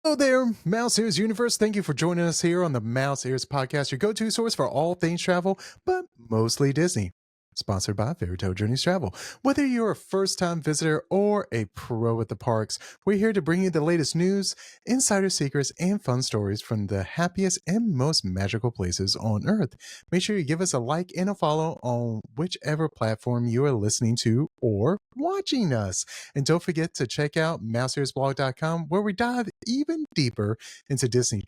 Hello there, Mouse Ears Universe. Thank you for joining us here on the Mouse Ears Podcast, your go-to source for all things travel, but mostly Disney. Sponsored by Fairytale Journeys Travel. Whether you're a first-time visitor or a pro at the parks, we're here to bring you the latest news, insider secrets, and fun stories from the happiest and most magical places on Earth. Make sure you give us a like and a follow on whichever platform you are listening to or watching us. And don't forget to check out mouseearsblog.com, where we dive even deeper into Disney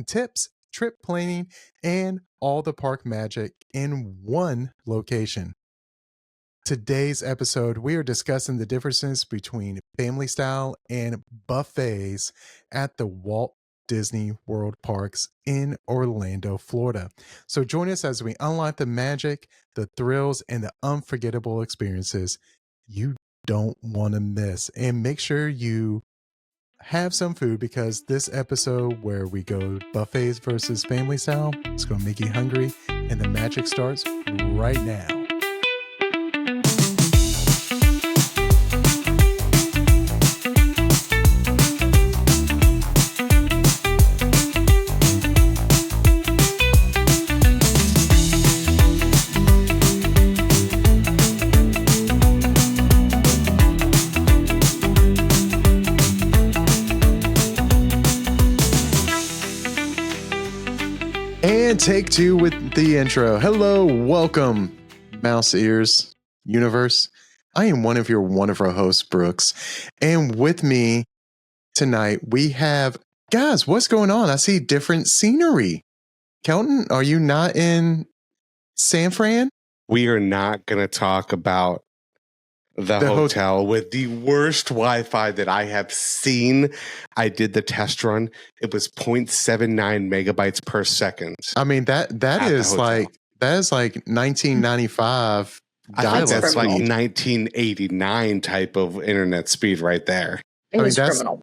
tips, trip planning, and all the park magic in one location. Today's episode, we are discussing the differences between family style and buffets at the Walt Disney World parks in Orlando, Florida. So join us as we unlock the magic, the thrills, and the unforgettable experiences you don't want to miss. And make sure you have some food, because this episode where we go buffets versus family style, it's going to make you hungry, and the magic starts right now. And take two with the intro. Hello, welcome, Mouse Ears Universe. I am one of your wonderful hosts, Brooks. And with me tonight, we have, guys, what's going on? I see different scenery. Kelton, are you not in San Fran? We are not going to talk about the hotel with the worst Wi-Fi that I have seen. I did the test run. It was 0.79 megabytes per second. I mean, that is like 1995. I think that's like 1989 type of internet speed right there. I mean, criminal.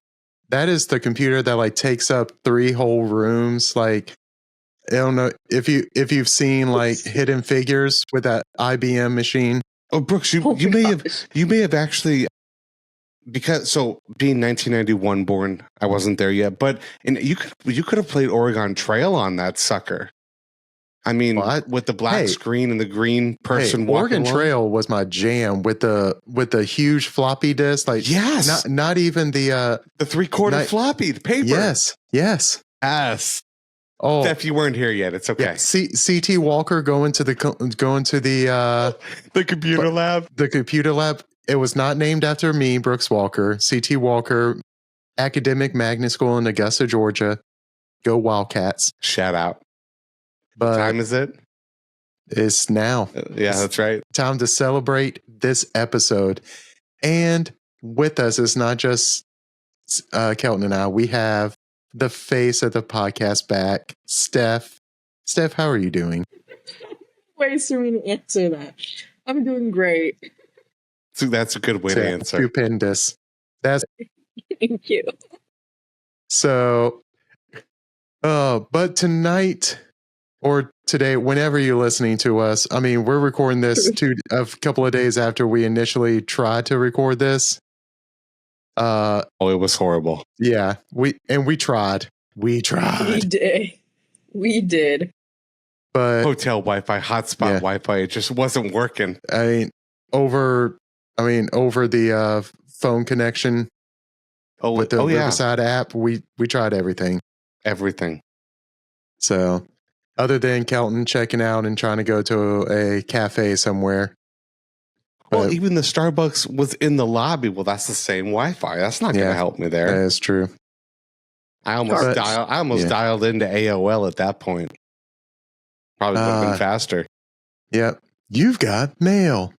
That is the computer that like takes up 3 whole rooms. Like, I don't know if you've seen like Hidden Figures with that IBM machine. Oh, Brooks, you may have actually, because being 1991 born, I wasn't there yet, but you could have played Oregon Trail on that sucker. I mean, with the black screen and the green person. Oregon Trail was my jam with the huge floppy disk. Like, yes, not even the 3/4 floppy, the paper. Yes. Oh, Steph, you weren't here yet. It's okay. Yeah. CT Walker going to the the computer lab. The computer lab. It was not named after me, Brooks Walker. CT Walker, Academic Magnet School in Augusta, Georgia. Go Wildcats! Shout out. But what time is it? It's now. That's right. Time to celebrate this episode. And with us is not just Kelton and I. We have the face of the podcast back, Steph. Steph, how are you doing? Ways for me to answer that. I'm doing great. So that's a good way to answer. Stupendous. Thank you. So, but tonight or today, whenever you're listening to us, I mean, we're recording this a couple of days after we initially tried to record this. It was horrible. Yeah, we tried. We did. But hotel Wi-Fi, hotspot Wi-Fi, it just wasn't working. I mean, over the phone connection with the Riverside app, we tried everything. So, other than Kelton checking out and trying to go to a cafe somewhere. Well, even the Starbucks was in the lobby. Well, that's the same Wi-Fi. That's not going to help me there. That is true. I almost dialed into AOL at that point. Probably would have been faster. Yep. You've got mail.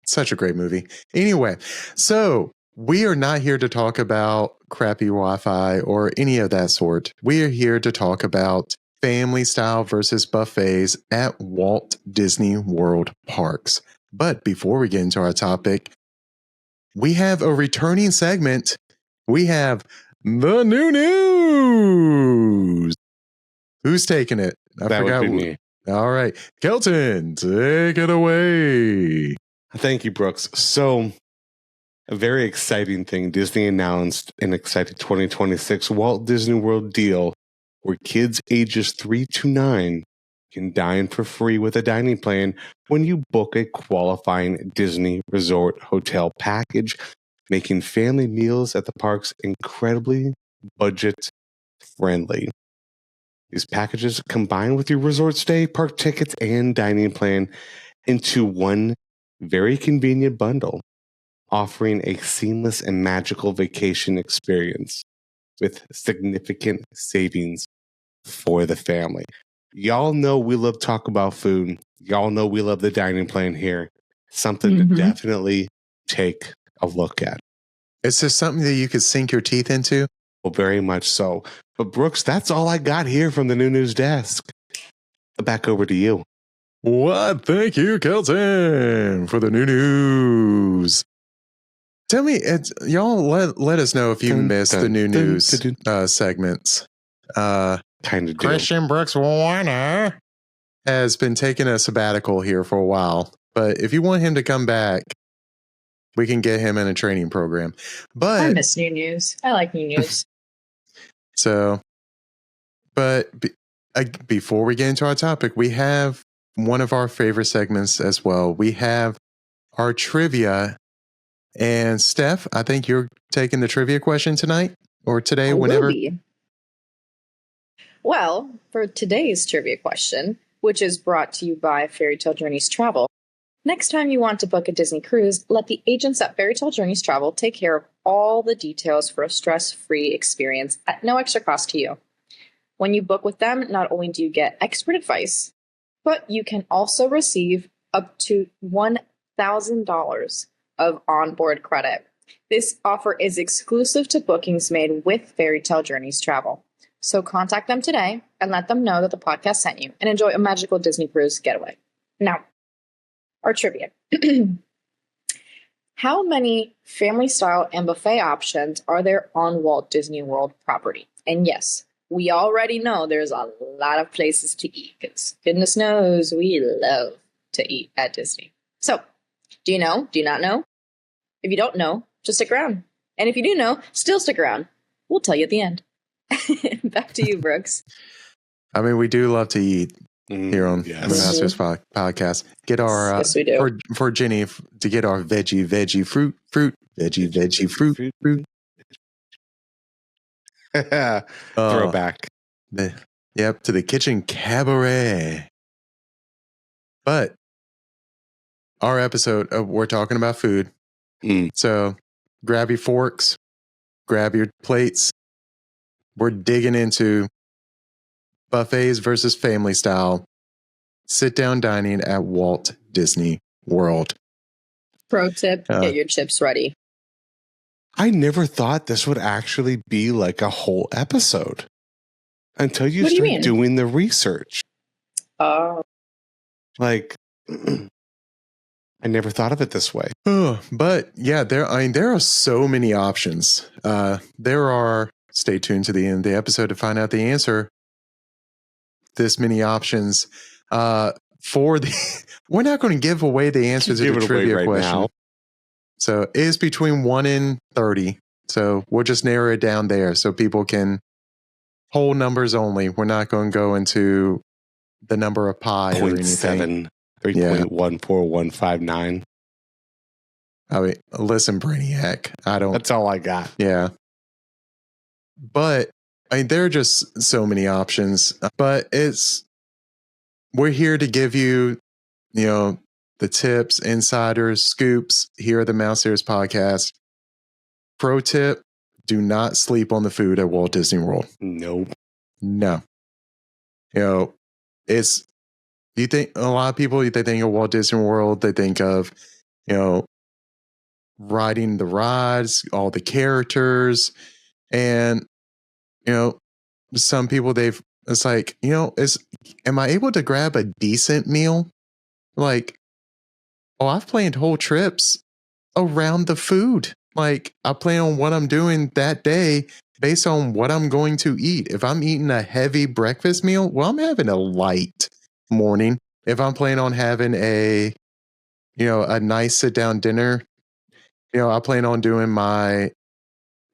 Such a great movie. Anyway, so we are not here to talk about crappy Wi-Fi or any of that sort. We are here to talk about family style versus buffets at Walt Disney World parks. But before we get into our topic, we have a returning segment. We have the new news. Who's taking it? That would be me. All right. Kelton, take it away. Thank you, Brooks. So A very exciting thing. Disney announced an exciting 2026 Walt Disney World deal where kids ages 3 to 9 can dine for free with a dining plan when you book a qualifying Disney Resort hotel package, making family meals at the parks incredibly budget friendly. These packages combine with your resort stay, park tickets, and dining plan into one very convenient bundle, offering a seamless and magical vacation experience with significant savings for the family. Y'all know we love talk about food. Y'all know we love the dining plan here. Something to definitely take a look at. Is this something that you could sink your teeth into? Well, very much so. But Brooks, that's all I got here from the New News Desk. Back over to you. What? Thank you, Kelton, for the new news. Tell me, y'all let us know if you missed the new news segments. Kind of do. Christian Brooks Warner has been taking a sabbatical here for a while, but if you want him to come back, we can get him in a training program. But I miss new news. I like new news. So, but before we get into our topic, we have one of our favorite segments as well. We have our trivia. And Steph, I think you're taking the trivia question tonight or today, whenever. Well, for today's trivia question, which is brought to you by Fairy Tale Journeys Travel, next time you want to book a Disney cruise, let the agents at Fairy Tale Journeys Travel take care of all the details for a stress-free experience at no extra cost to you. When you book with them, not only do you get expert advice, but you can also receive up to $1,000 of onboard credit. This offer is exclusive to bookings made with Fairy Tale Journeys Travel. So contact them today and let them know that the podcast sent you and enjoy a magical Disney cruise getaway. Now, our trivia. How many family-style and buffet options are there on Walt Disney World property? And yes, we already know there's a lot of places to eat because goodness knows we love to eat at Disney. So, do you know? Do you not know? If you don't know, just stick around. And if you do know, still stick around. We'll tell you at the end. Back to you, Brooks. I mean, we do love to eat here on the Masters podcast. Get our yes, we do. For Jenny to get our veggie fruit veggie fruit. Throwback. Yep, to the kitchen cabaret. But our episode, we're talking about food. So grab your forks, grab your plates. We're digging into buffets versus family style sit-down dining at Walt Disney World. Pro tip, get your chips ready. I never thought this would actually be like a whole episode until you start doing the research. Like, I never thought of it this way. But yeah, there are so many options. Stay tuned to the end of the episode to find out the answer. This many options. We're not going to give away the answer to the trivia question. Now. So it's between 1 and 30. So we'll just narrow it down there so people can whole numbers only. We're not going to go into the number of pi or anything. 3.14159. I mean, listen, Brainiac. That's all I got. Yeah. But I mean, there are just so many options. But we're here to give you, the tips, insiders, scoops here at the Mouse Ears Podcast. Pro tip: do not sleep on the food at Walt Disney World. Nope. No. You think a lot of people, they think of Walt Disney World, they think of, riding the rides, all the characters, and, some people it's like, am I able to grab a decent meal? Like, I've planned whole trips around the food. Like, I plan on what I'm doing that day based on what I'm going to eat. If I'm eating a heavy breakfast meal, well, I'm having a light morning. If I'm planning on having a nice sit down dinner, I plan on doing my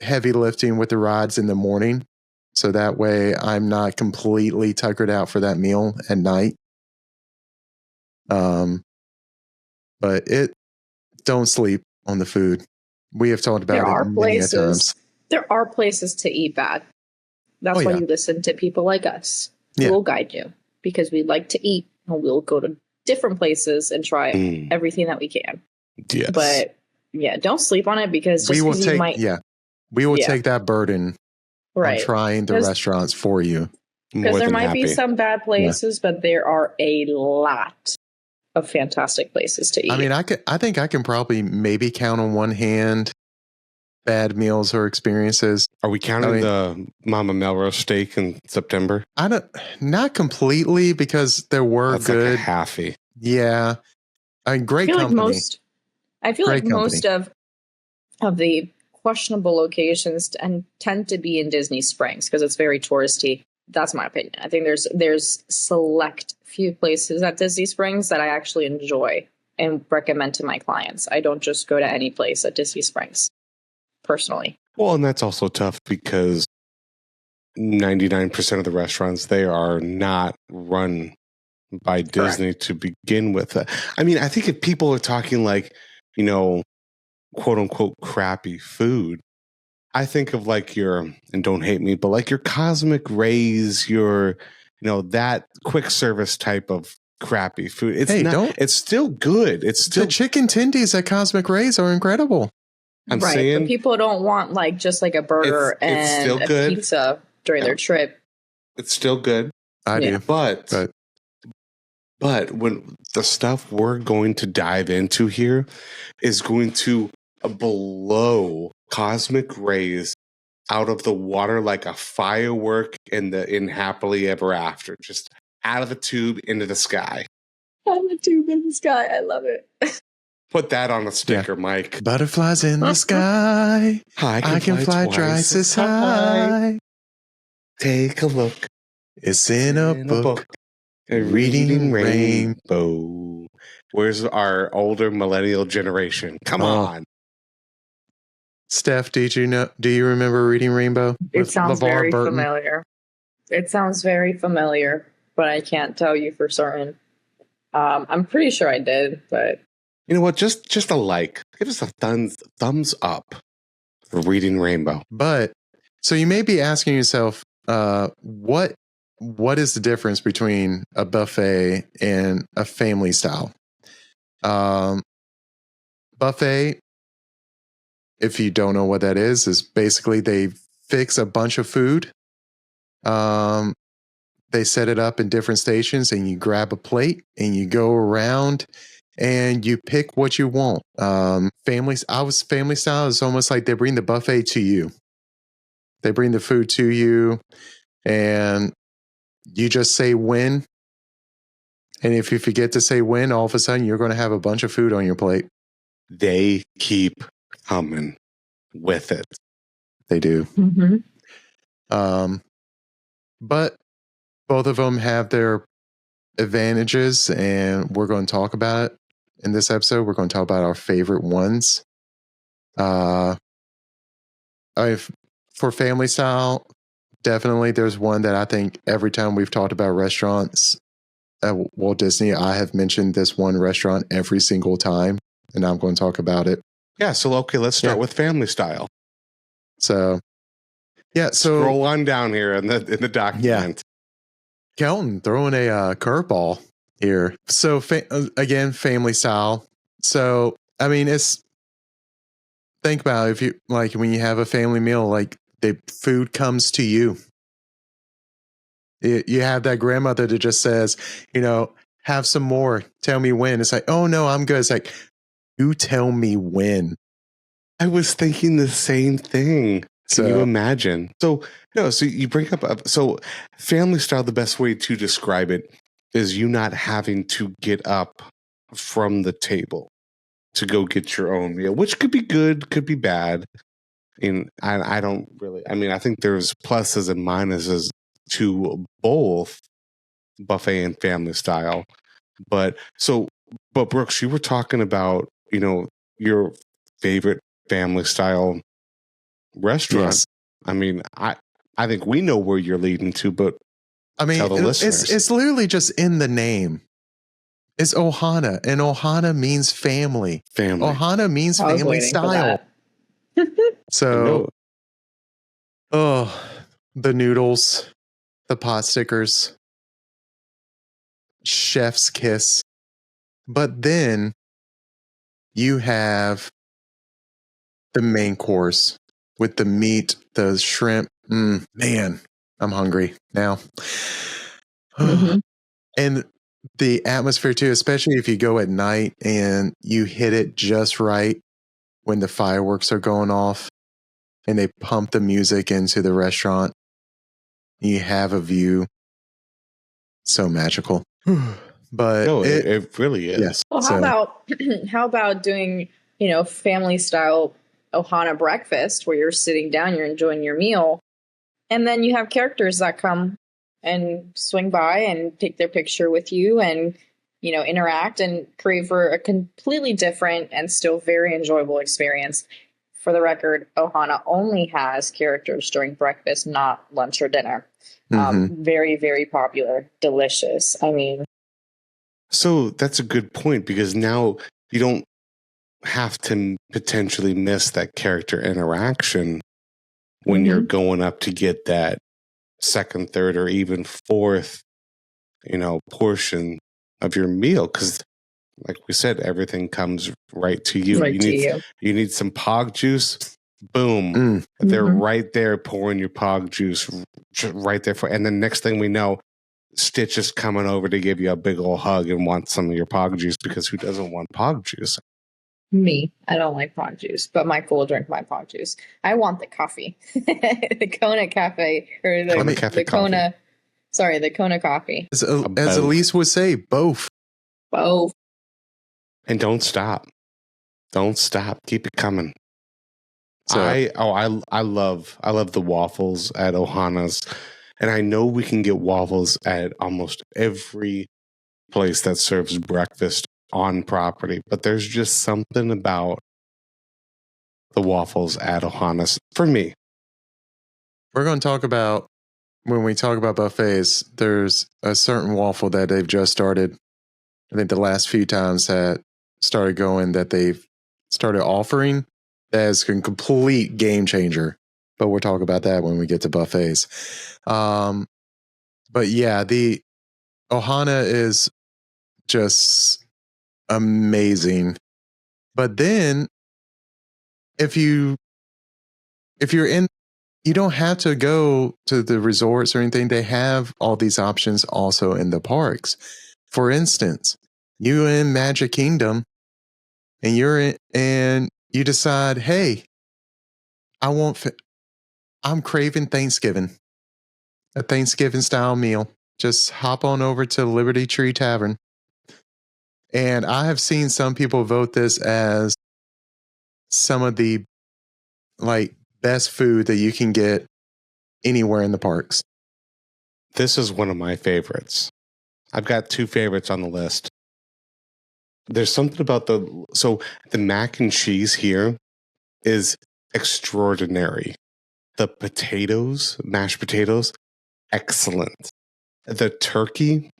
heavy lifting with the rides in the morning. So that way I'm not completely tuckered out for that meal at night. But don't sleep on the food. We have talked about it many times. There are places to eat bad. That's why you listen to people like us who will guide you, because we like to eat and we'll go to different places and try everything that we can. Yes. But don't sleep on it, because we will take that burden on trying the restaurants for you. Because there might be some bad places, but there are a lot of fantastic places to eat. I mean, I think I can probably maybe count on one hand bad meals or experiences. Are we counting the Mama Melrose steak in September? Not completely, because there were That's good. Like a halfie. Yeah. I mean, great company. I feel like most of the questionable locations tend to be in Disney Springs because it's very touristy. That's my opinion. I think there's select few places at Disney Springs that I actually enjoy and recommend to my clients. I don't just go to any place at Disney Springs, personally. Well, and that's also tough because 99% of the restaurants, they are not run by Disney to begin with. I mean, I think if people are talking like, quote unquote crappy food, I think of like and don't hate me, but like your Cosmic Rays, that quick service type of crappy food. It's still good. It's still the chicken tendies at Cosmic Rays are incredible. I'm saying, but people don't want just like a burger and a pizza during their trip. It's still good. I do. But when the stuff we're going to dive into here is going to blow Cosmic Rays out of the water like a firework in Happily Ever After, just out of the tube into the sky. Out of the tube in the sky. I love it. Put that on a sticker, Mike. Butterflies in the sky. I can fly twice as high. Take a look. It's in a book. A reading rainbow. Where's our older millennial generation? Come on. Steph, do you remember Reading Rainbow? It sounds very familiar. It sounds very familiar, but I can't tell you for certain. I'm pretty sure I did, but you know what? Just a like. Give us a thumbs up for Reading Rainbow. But so you may be asking yourself, what is the difference between a buffet and a family style? Buffet, if you don't know what that is basically they fix a bunch of food. They set it up in different stations and you grab a plate and you go around and you pick what you want. Family style is almost like they bring the buffet to you. They bring the food to you and you just say when. And if you forget to say when, all of a sudden you're going to have a bunch of food on your plate. They keep coming with it. They do. Mm-hmm. But both of them have their advantages, and we're going to talk about it in this episode. We're going to talk about our favorite ones. For family style, definitely there's one that I think every time we've talked about restaurants at Walt Disney, I have mentioned this one restaurant every single time, and I'm going to talk about it. Yeah, so okay, let's start with family style. So, scroll on down here in the document. Yeah. Kelton throwing a curveball here. So again, family style. So I mean, think about it, if you like when you have a family meal, like the food comes to you. You have that grandmother that just says, have some more. Tell me when. It's like, oh no, I'm good. It's like, you tell me when. I was thinking the same thing. Can you imagine? So you bring up, family style, the best way to describe it is you not having to get up from the table to go get your own meal, which could be good, could be bad. And I don't really, I think there's pluses and minuses to both buffet and family style. But Brooks, you were talking about, your favorite family style restaurant. Yes. I mean, I think we know where you're leading to, but I mean, tell the listeners. it's literally just in the name. It's Ohana, and Ohana means family. Family. Ohana means I was family waiting for style. that. So, oh, the noodles, the pot stickers, chef's kiss. But then you have the main course with the meat, the shrimp. Man, I'm hungry now. Mhm. And the atmosphere too, especially if you go at night and you hit it just right when the fireworks are going off and they pump the music into the restaurant. You have a view. So magical. But No, it really is. yes. Well, how about doing, family style Ohana breakfast where you're sitting down, you're enjoying your meal, and then you have characters that come and swing by and take their picture with you and, interact and crave for a completely different and still very enjoyable experience. For the record, Ohana only has characters during breakfast, not lunch or dinner. Very, very popular, delicious. I mean, So that's a good point, because now you don't have to potentially miss that character interaction when you're going up to get that second, third, or even fourth, portion of your meal. Because, like we said, everything comes right to you. You need some pog juice. Boom. They're right there pouring your pog juice right there and then next thing we know, Stitch is coming over to give you a big old hug and want some of your pog juice, because who doesn't want pog juice? Me, I don't like pog juice, but Michael will drink my pog juice. I want the coffee, the Kona Cafe, or the Kona. Sorry, the Kona coffee. As Elise would say, both. Both. And don't stop. Don't stop. Keep it coming. So, I love the waffles at Ohana's, and I know we can get waffles at almost every place that serves breakfast on property, but there's just something about the waffles at Ohana's for me. We're going to talk about, when we talk about buffets, there's a certain waffle that they've just started. I think the last few times that started going that they've started offering, that is a complete game changer. But we'll talk about that when we get to buffets. But yeah, the Ohana is just amazing. But then if you're in, you don't have to go to the resorts or anything. They have all these options also in the parks. For instance, you in Magic Kingdom and and you decide, hey, I'm craving Thanksgiving, a Thanksgiving style meal. Just hop on over to Liberty Tree Tavern. And I have seen some people vote this as some of the best food that you can get anywhere in the parks. This is one of my favorites. I've got two favorites on the list. There's something about the mac and cheese here is extraordinary. The potatoes, mashed potatoes, excellent. The turkey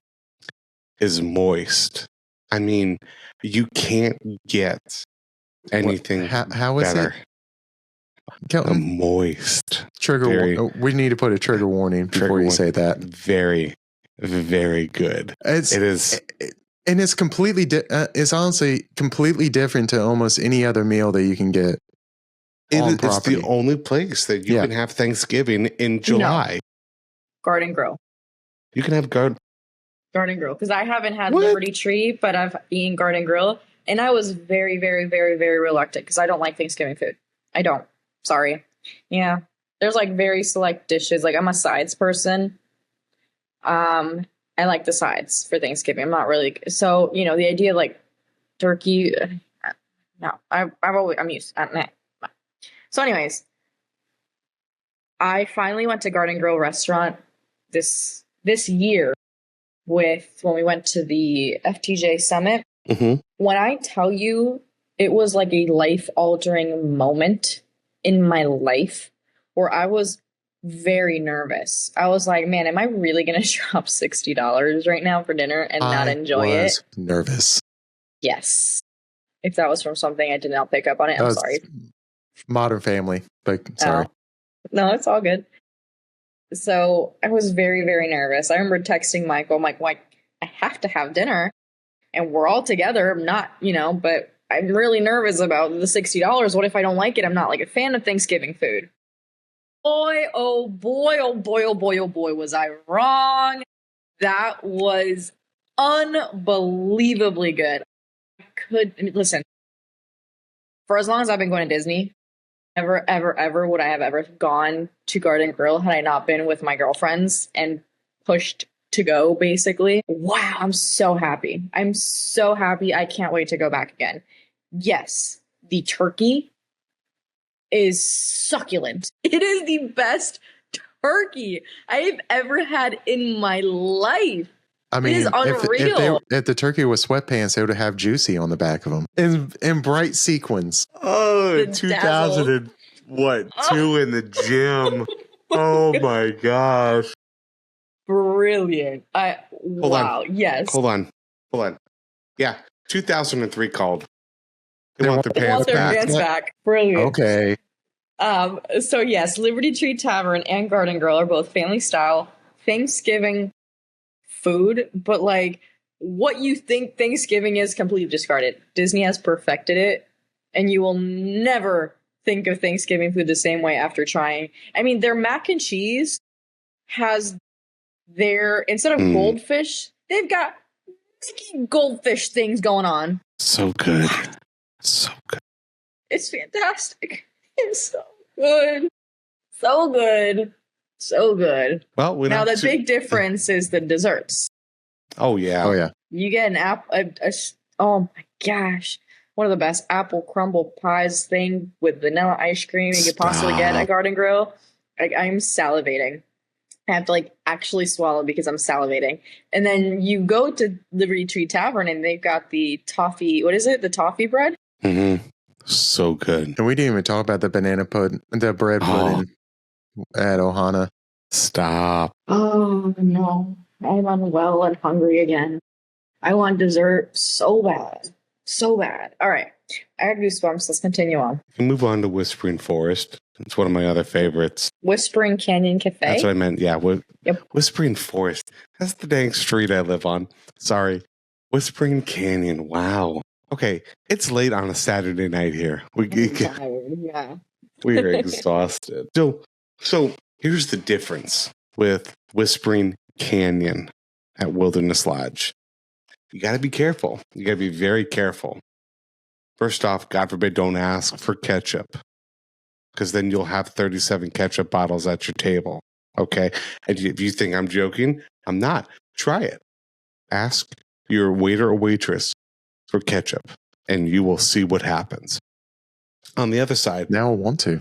is moist. I mean, you can't get anything how is better. Kelton? Moist. We need to put a trigger warning before you say that. Very, very good. And it's completely. It's honestly completely different to almost any other meal that you can get. It's the only place that you can have Thanksgiving in July. No. Garden Grill. You can have Garden Grill, because I haven't had Liberty Tree, but I've eaten Garden Grill, and I was very, very, very, very reluctant because I don't like Thanksgiving food. I don't. Sorry. Yeah. There's very select dishes. I'm a sides person. I like the sides for Thanksgiving. I'm not really so the idea of turkey. No, I'm used. Nah. So, anyways, I finally went to Garden Grill restaurant this year when we went to the FTJ Summit. Mm-hmm. When I tell you it was like a life-altering moment in my life where I was very nervous. I was like, man, am I really going to drop $60 right now for dinner and not enjoy it? Nervous. Yes. If that was from something I did not pick up on it, I'm sorry. Modern Family, but sorry. No, it's all good. So I was very, very nervous. I remember texting Michael. I'm like, I have to have dinner and we're all together. I'm not, but I'm really nervous about the $60. What if I don't like it? I'm not like a fan of Thanksgiving food. Boy, oh boy, oh boy, oh boy, oh boy, was I wrong. That was unbelievably good. Listen, for as long as I've been going to Disney, never, ever, ever would I have ever gone to Garden Grill had I not been with my girlfriends and pushed to go, basically. Wow, I'm so happy. I'm so happy. I can't wait to go back again. Yes, the turkey is succulent. It is the best turkey I've ever had in my life. I mean, it is unreal. If the turkey was sweatpants, they would have juicy on the back of them in bright sequins. Oh, 2000 and what? 2 in the gym. Oh my gosh. Brilliant. Wow. Yes. Hold on. Yeah. 2003 called. They want their pants back. Brilliant. Okay. So yes, Liberty Tree Tavern and Garden Grill are both family style Thanksgiving food, but like what you think Thanksgiving is completely discarded. Disney has perfected it, and you will never think of Thanksgiving food the same way after trying. I mean, their mac and cheese has instead of goldfish, they've got goldfish things going on. So good. So good. It's fantastic. It's so good. So good. So good. Well, now the big difference is the desserts. Oh yeah. You get an apple. Oh my gosh, one of the best apple crumble pies thing with vanilla ice cream you could possibly get at Garden Grill. I'm salivating. I have to actually swallow because I'm salivating. And then you go to Liberty Tree Tavern and they've got the toffee. What is it? The toffee bread. Mm-hmm. So good. And we didn't even talk about the banana pudding, the bread pudding at Ohana. Stop. Oh, no. I'm unwell and hungry again. I want dessert so bad. So bad. All right. I have goosebumps. Let's continue on. We can move on to Whispering Forest. It's one of my other favorites. Whispering Canyon Cafe? That's what I meant. Yeah. Yep. Whispering Forest. That's the dang street I live on. Sorry. Whispering Canyon. Wow. Okay. It's late on a Saturday night here. Yeah. We're exhausted. So here's the difference with Whispering Canyon at Wilderness Lodge. You got to be careful. You got to be very careful. First off, God forbid, don't ask for ketchup, because then you'll have 37 ketchup bottles at your table. Okay? And if you think I'm joking, I'm not. Try it. Ask your waiter or waitress for ketchup, and you will see what happens. On the other side, now I want to.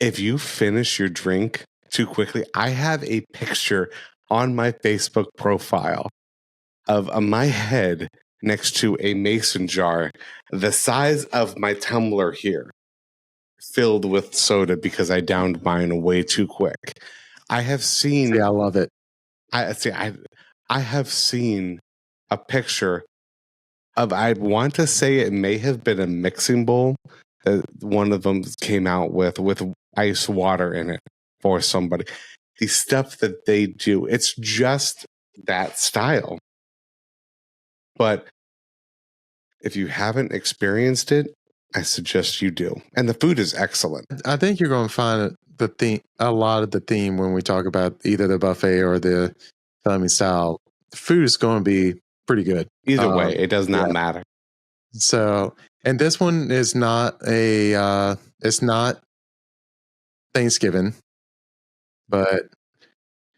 If you finish your drink too quickly, I have a picture on my Facebook profile of my head next to a mason jar the size of my tumbler here, filled with soda because I downed mine way too quick. I have seen... Yeah, I love it. I have seen a picture of, I want to say it may have been a mixing bowl that one of them came out with ice water in it for somebody. The stuff that they do, it's just that style. But if you haven't experienced it, I suggest you do. And the food is excellent. I think you're going to find a lot of the theme when we talk about either the buffet or the family style. The food is going to be pretty good. Either way, it does not matter. So, and this one is not it's not Thanksgiving, but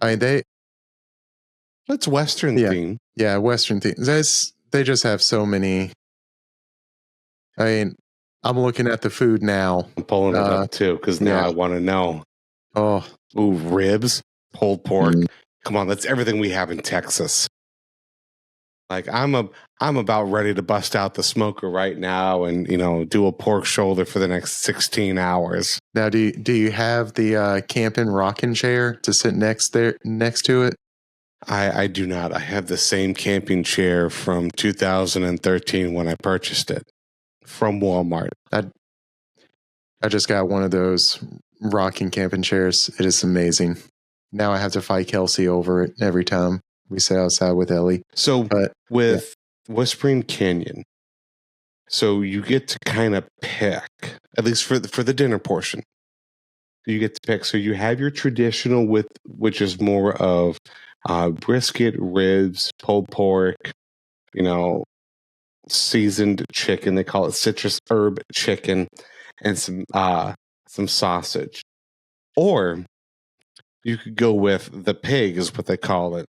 I mean, it's Western theme. Yeah, Western theme. They just have so many. I mean, I'm looking at the food now. I'm pulling it up too, because now I want to know. Oh, ooh, ribs, pulled pork. Come on, that's everything we have in Texas. Like I'm about ready to bust out the smoker right now and do a pork shoulder for the next 16 hours. Now, do you have the camping rocking chair to sit next to it? I do not. I have the same camping chair from 2013 when I purchased it from Walmart. I just got one of those rocking camping chairs. It is amazing. Now I have to fight Kelsey over it every time we sit outside with Ellie. So with Whispering Canyon, so you get to kind of pick, at least for the dinner portion. You get to pick. So you have your traditional which is more of brisket, ribs, pulled pork, seasoned chicken. They call it citrus herb chicken, and some sausage. Or you could go with the pig, is what they call it,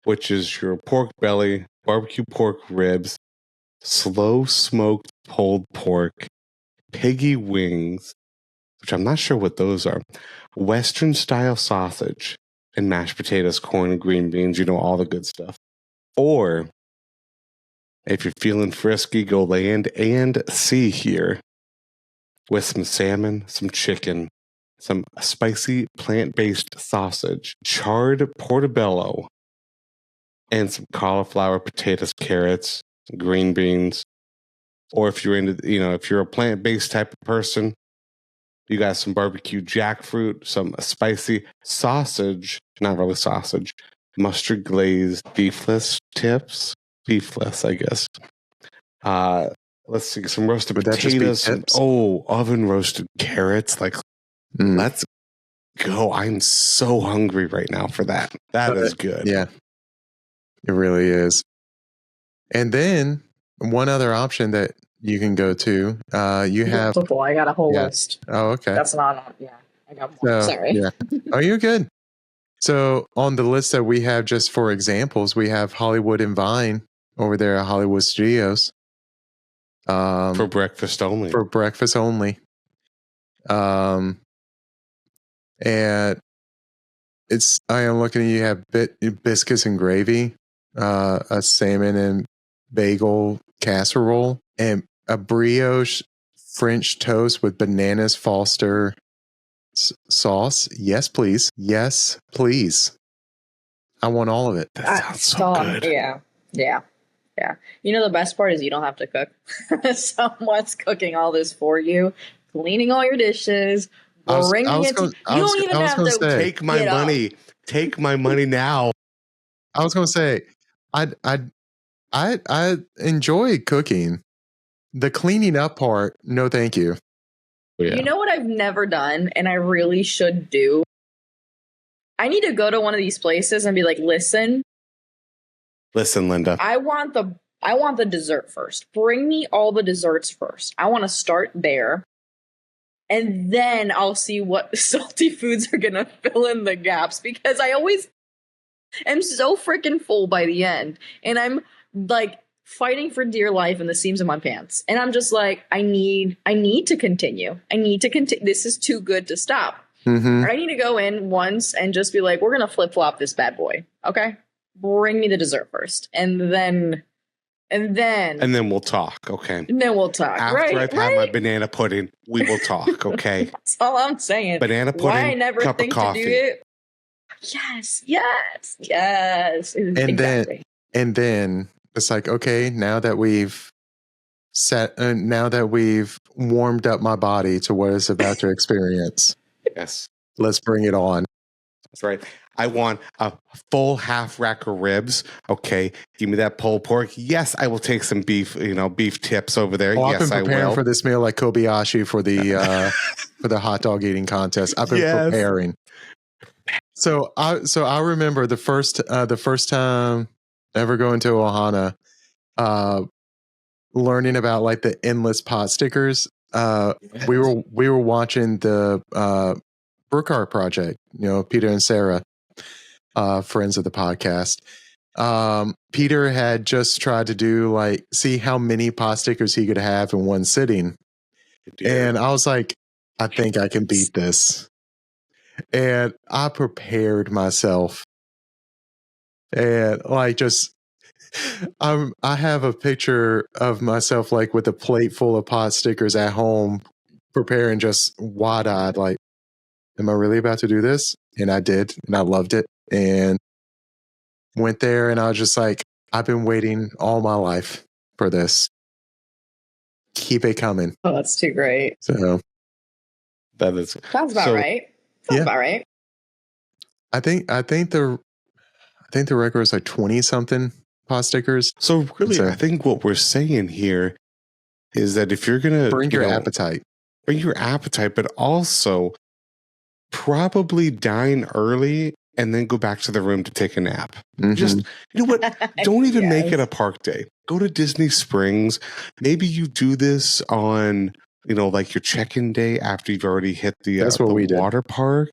which is your pork belly, barbecue pork ribs, slow smoked pulled pork, piggy wings, which I'm not sure what those are, Western style sausage, and mashed potatoes, corn, and green beans, all the good stuff. Or if you're feeling frisky, go land and sea here with some salmon, some chicken, some spicy plant-based sausage, charred portobello, and some cauliflower, potatoes, carrots, green beans. Or if you're into, if you're a plant-based type of person, you got some barbecue jackfruit, some spicy sausage, not really sausage, mustard glazed beefless tips. Beefless, I guess. Let's see, some roasted potatoes. Oven roasted carrots. Let's go. I'm so hungry right now for that. That is good. Yeah, it really is. And then one other option that you can go to, you have. I got a whole list. Oh, okay. That's not on. Yeah, I got more. Sorry. Yeah. Oh, you're good. So on the list that we have, just for examples, we have Hollywood and Vine over there at Hollywood Studios. For breakfast only. For breakfast only. And I am looking at, you have biscuits and gravy, a salmon and bagel casserole, and a brioche French toast with bananas Foster sauce. Yes, please. Yes, please. I want all of it. That sounds so good. Yeah. The best part is you don't have to cook. Someone's cooking all this for you, cleaning all your dishes, bringing it to you. Don't even have to take my money. Take my money now. I was going to say, I enjoy cooking. The cleaning up part, no, thank you. Yeah. You know what I've never done, and I really should do? I need to go to one of these places and be like, listen, Linda. I want the dessert first. Bring me all the desserts first. I want to start there. And then I'll see what salty foods are going to fill in the gaps, because I always am so freaking full by the end. And I'm like fighting for dear life in the seams of my pants. And I'm just like, I need to continue. This is too good to stop. Mm-hmm. I need to go in once and just be like, we're going to flip flop this bad boy. Okay. Bring me the dessert first. And then we'll talk. Okay. And then we'll talk. After I've had my banana pudding, we will talk. Okay. That's all I'm saying. Banana pudding. Why I never cup think of coffee. to do it. Yes. Exactly. And then it's like, okay, now that we've warmed up my body to what it's about to experience. Yes. Let's bring it on. That's right. I want a full half rack of ribs. Okay. Give me that pulled pork. Yes, I will take some beef, beef tips over there. Oh, yes, I've been preparing I will. for this meal like Kobayashi for the hot dog eating contest. I've been preparing. So I remember the first time ever going to Ohana, learning about like the endless pot stickers. We were watching the Burkhart Project, Peter and Sarah, friends of the podcast. Peter had just tried to do see how many pot stickers he could have in one sitting. And I was like, I think I can beat this. And I prepared myself. And just I have a picture of myself like with a plate full of pot stickers at home, preparing just wide-eyed, like, am I really about to do this? And I did, and I loved it. And went there, and I was just like, I've been waiting all my life for this. Keep it coming. Oh, that's too great. So Sounds about right. Sounds about right. I think the record is like 20 something pot stickers. So really, I think what we're saying here is that if you're gonna bring your appetite, but also probably dine early and then go back to the room to take a nap. Mm-hmm. Just, you know what? Don't even make it a park day. Go to Disney Springs. Maybe you do this on, like your check-in day after you've already hit the water park,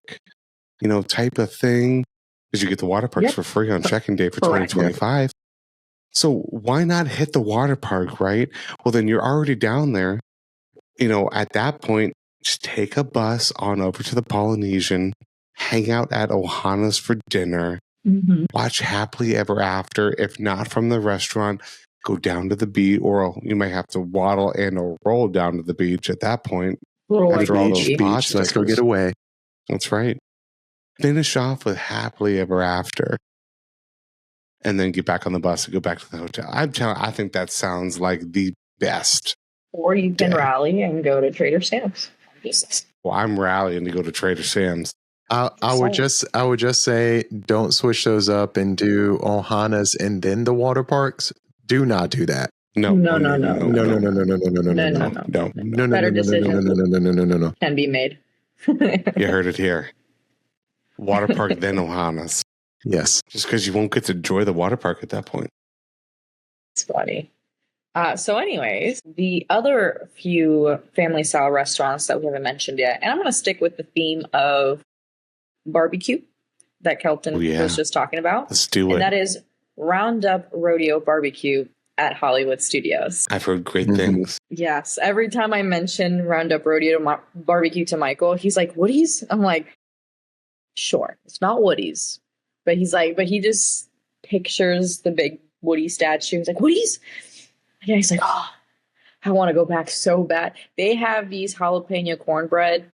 type of thing. Because you get the water parks for free on check-in day for 2025. Yeah. So why not hit the water park, right? Well, then you're already down there. At that point, just take a bus on over to the Polynesian, hang out at Ohana's for dinner, watch Happily Ever After. If not from the restaurant, go down to the beach, or you might have to waddle or roll down to the beach at that point. After all those beach, let's go get away. That's right. Finish off with Happily Ever After, and then get back on the bus and go back to the hotel. I think that sounds like the best. Or you can rally and go to Trader Sam's. Well, I'm rallying to go to Trader Sam's. I would just say don't switch those up and do Ohana's and then the water parks. Do not do that. No. Better decisions can be made. You heard it here. Water park then Ohana's. Yes. Just because you won't get to enjoy the water park at that point. It's funny. So anyways, the other few family style restaurants that we haven't mentioned yet, and I'm going to stick with the theme of barbecue that Kelton was just talking about. Let's do it. And that is Roundup Rodeo Barbecue at Hollywood Studios. I've heard great things. Yes. Every time I mention Roundup Rodeo Barbecue to Michael, he's like, Woody's? I'm like, sure, it's not Woody's. But he just pictures the big Woody statue. He's like, Woody's? Yeah, he's like, oh, I want to go back so bad. They have these jalapeno cornbread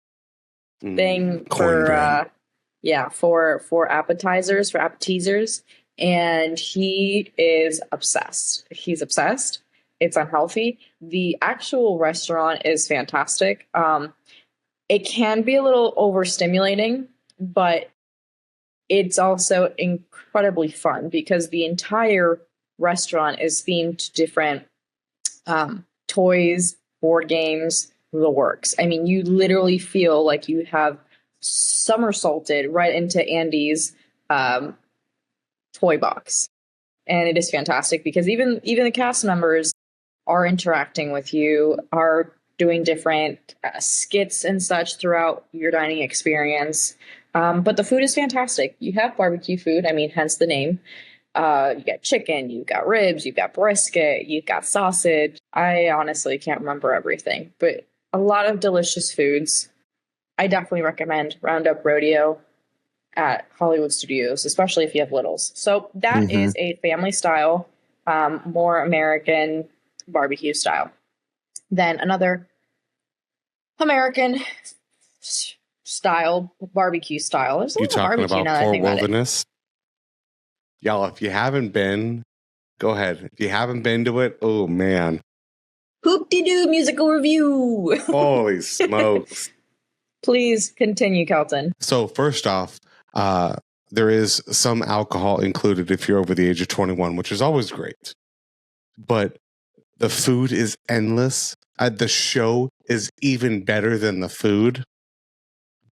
thing for appetizers, for appetizers, and he is obsessed. He's obsessed. It's unhealthy. The actual restaurant is fantastic. It can be a little overstimulating, but it's also incredibly fun because the entire restaurant is themed to different toys, board games, the works. I mean, you literally feel like you have somersaulted right into Andy's toy box. And it is fantastic because even the cast members are interacting with you, are doing different skits and such throughout your dining experience. But the food is fantastic. You have barbecue food. I mean, hence the name. You got chicken, you've got ribs, you've got brisket, you've got sausage. I honestly can't remember everything, but a lot of delicious foods. I definitely recommend Roundup Rodeo at Hollywood Studios, especially if you have littles. So that is a family style, more American barbecue style. Then another American style barbecue style. There's a lot of talking barbecue about Fort Wilderness? Y'all, if you haven't been, go ahead. If you haven't been to it, oh man. Hoop-de-doo musical review. Holy smokes. Please continue, Kelton. So first off, there is some alcohol included if you're over the age of 21, which is always great. But the food is endless. The show is even better than the food.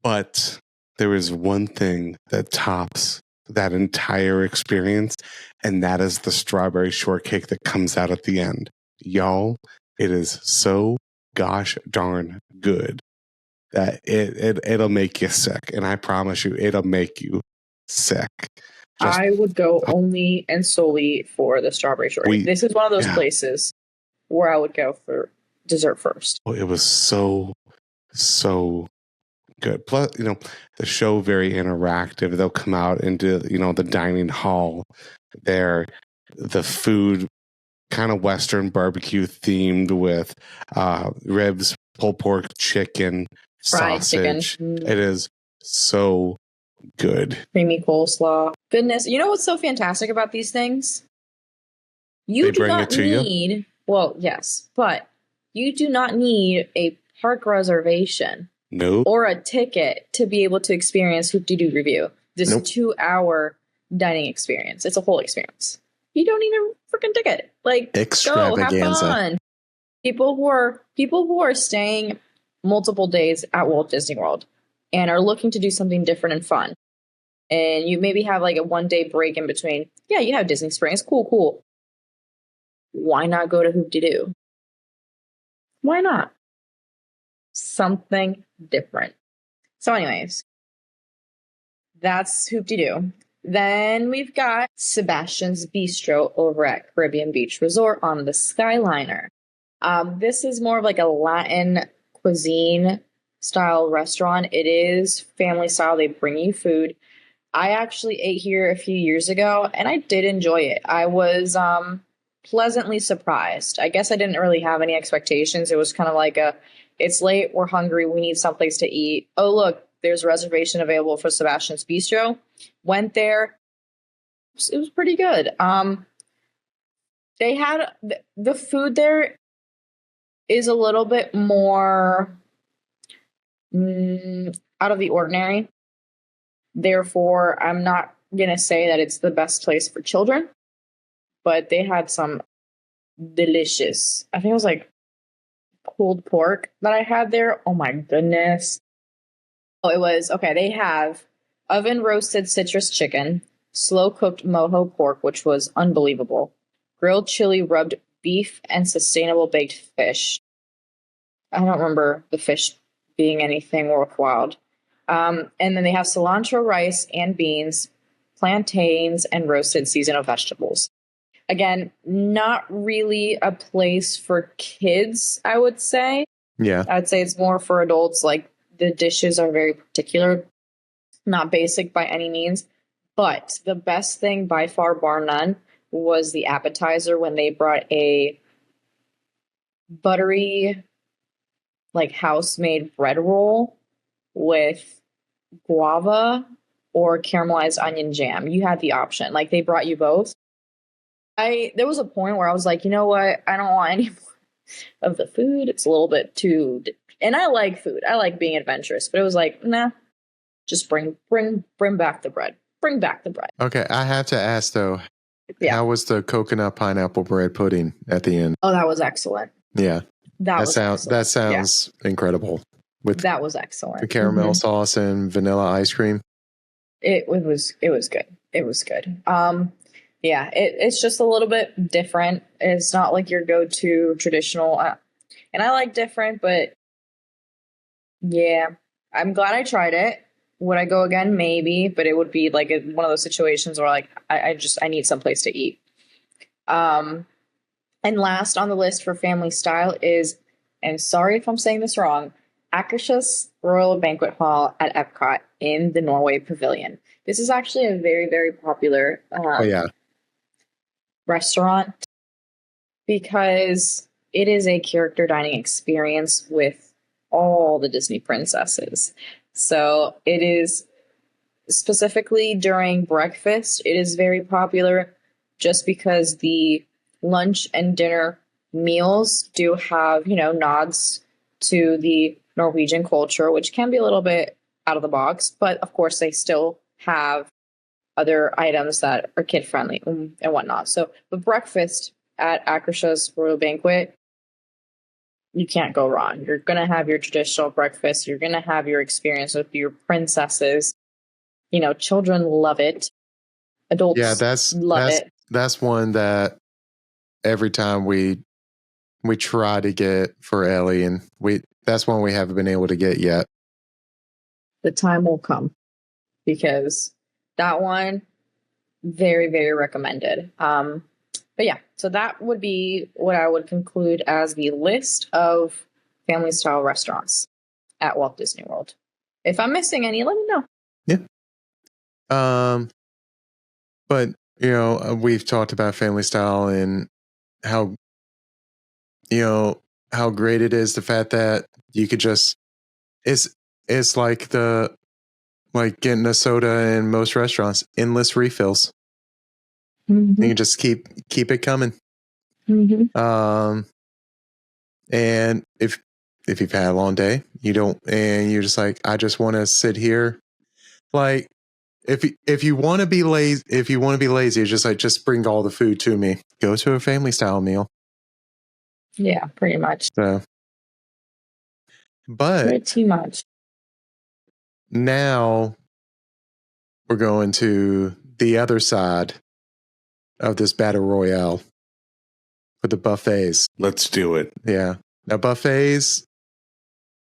But there is one thing that tops that entire experience, and that is the strawberry shortcake that comes out at the end. Y'all, it is so gosh darn good that it'll make you sick. And I promise you, it'll make you sick. I would go only and solely for the strawberry shortcake. This is one of those places where I would go for dessert first. Oh, it was so good. Plus, the show very interactive. They'll come out into, the dining hall there the food kind of Western barbecue themed with ribs, pulled pork, chicken, Fried sausage. chicken. It is so good. Creamy coleslaw. Goodness. You know what's so fantastic about these things? You They do bring not it to you? need, well, yes, but you do not need a park reservation Nope. or a ticket to be able to experience Hoop-Dee-Doo Review. This Nope. 2-hour dining experience. It's a whole experience. You don't need a freaking ticket. Like, go have Extravaganza. fun. People who are staying multiple days at Walt Disney World and are looking to do something different and fun. And you maybe have like a 1-day break in between. Yeah, you have Disney Springs. Cool. Why not go to Hoop-Dee-Doo? Why not? Something different. So anyways, that's Hoop-Dee-Doo. Then we've got Sebastian's Bistro over at Caribbean Beach Resort on the Skyliner. This is more of like a Latin cuisine style restaurant. It is family style. They bring you food. I actually ate here a few years ago and I did enjoy it. I was pleasantly surprised. I guess I didn't really have any expectations. It was kind of like it's late, we're hungry, we need someplace to eat. Oh, look, there's a reservation available for Sebastian's Bistro. Went there. It was pretty good. They had the food there is a little bit more out of the ordinary. Therefore, I'm not going to say that it's the best place for children, but they had some delicious, I think it was like pulled pork that I had there. Oh my goodness. Oh, it was, okay, they have oven roasted citrus chicken, slow cooked mojo pork, which was unbelievable, grilled chili rubbed beef, and sustainable baked fish. I don't remember the fish being anything worthwhile. And then they have cilantro rice and beans, plantains, and roasted seasonal vegetables. Again, not really a place for kids, I would say. Yeah. I'd say it's more for adults. Like, the dishes are very particular, not basic by any means. But the best thing by far, bar none, was the appetizer when they brought a buttery, like, house-made bread roll with guava or caramelized onion jam. You had the option. Like, they brought you both. There was a point where I was like, you know what? I don't want any more of the food. It's a little bit too, and I like food. I like being adventurous, but it was like, nah, just bring back the bread. Bring back the bread. Okay, I have to ask though, Yeah. how was the coconut pineapple bread pudding at the end? Oh, that was excellent. Yeah. That sounds incredible. With that was excellent. the caramel Mhm. sauce and vanilla ice cream. It was good. It was good. Yeah, it's just a little bit different. It's not like your go-to traditional, and I like different, but yeah, I'm glad I tried it. Would I go again? Maybe, but it would be like one of those situations where like I need someplace to eat. And last on the list for family style is, and sorry if I'm saying this wrong, Akershus Royal Banquet Hall at Epcot in the Norway Pavilion. This is actually a very, very popular restaurant because it is a character dining experience with all the Disney princesses. So it is specifically during breakfast, it is very popular just because the lunch and dinner meals do have, nods to the Norwegian culture, which can be a little bit out of the box, but of course they still have other items that are kid friendly and whatnot. So the breakfast at Akershus Royal Banquet, you can't go wrong. You're going to have your traditional breakfast. You're going to have your experience with your princesses. Children love it. Adults love it. That's one that every time we try to get for Ellie, and that's one we haven't been able to get yet. The time will come because that one, very, very recommended. But yeah, so that would be what I would conclude as the list of family style restaurants at Walt Disney World. If I'm missing any, let me know. Yeah. But we've talked about family style and how, how great it is. The fact that you could just, it's like getting a soda in most restaurants, endless refills. You can just keep it coming. And if you've had a long day, and you're just like, I just want to sit here. Like, if you want to be lazy, it's just like, just bring all the food to me. Go to a family style meal. Yeah, pretty much. So, but Pretty much. Now we're going to the other side of this battle royale with the buffets. Let's do it. Yeah. Now buffets,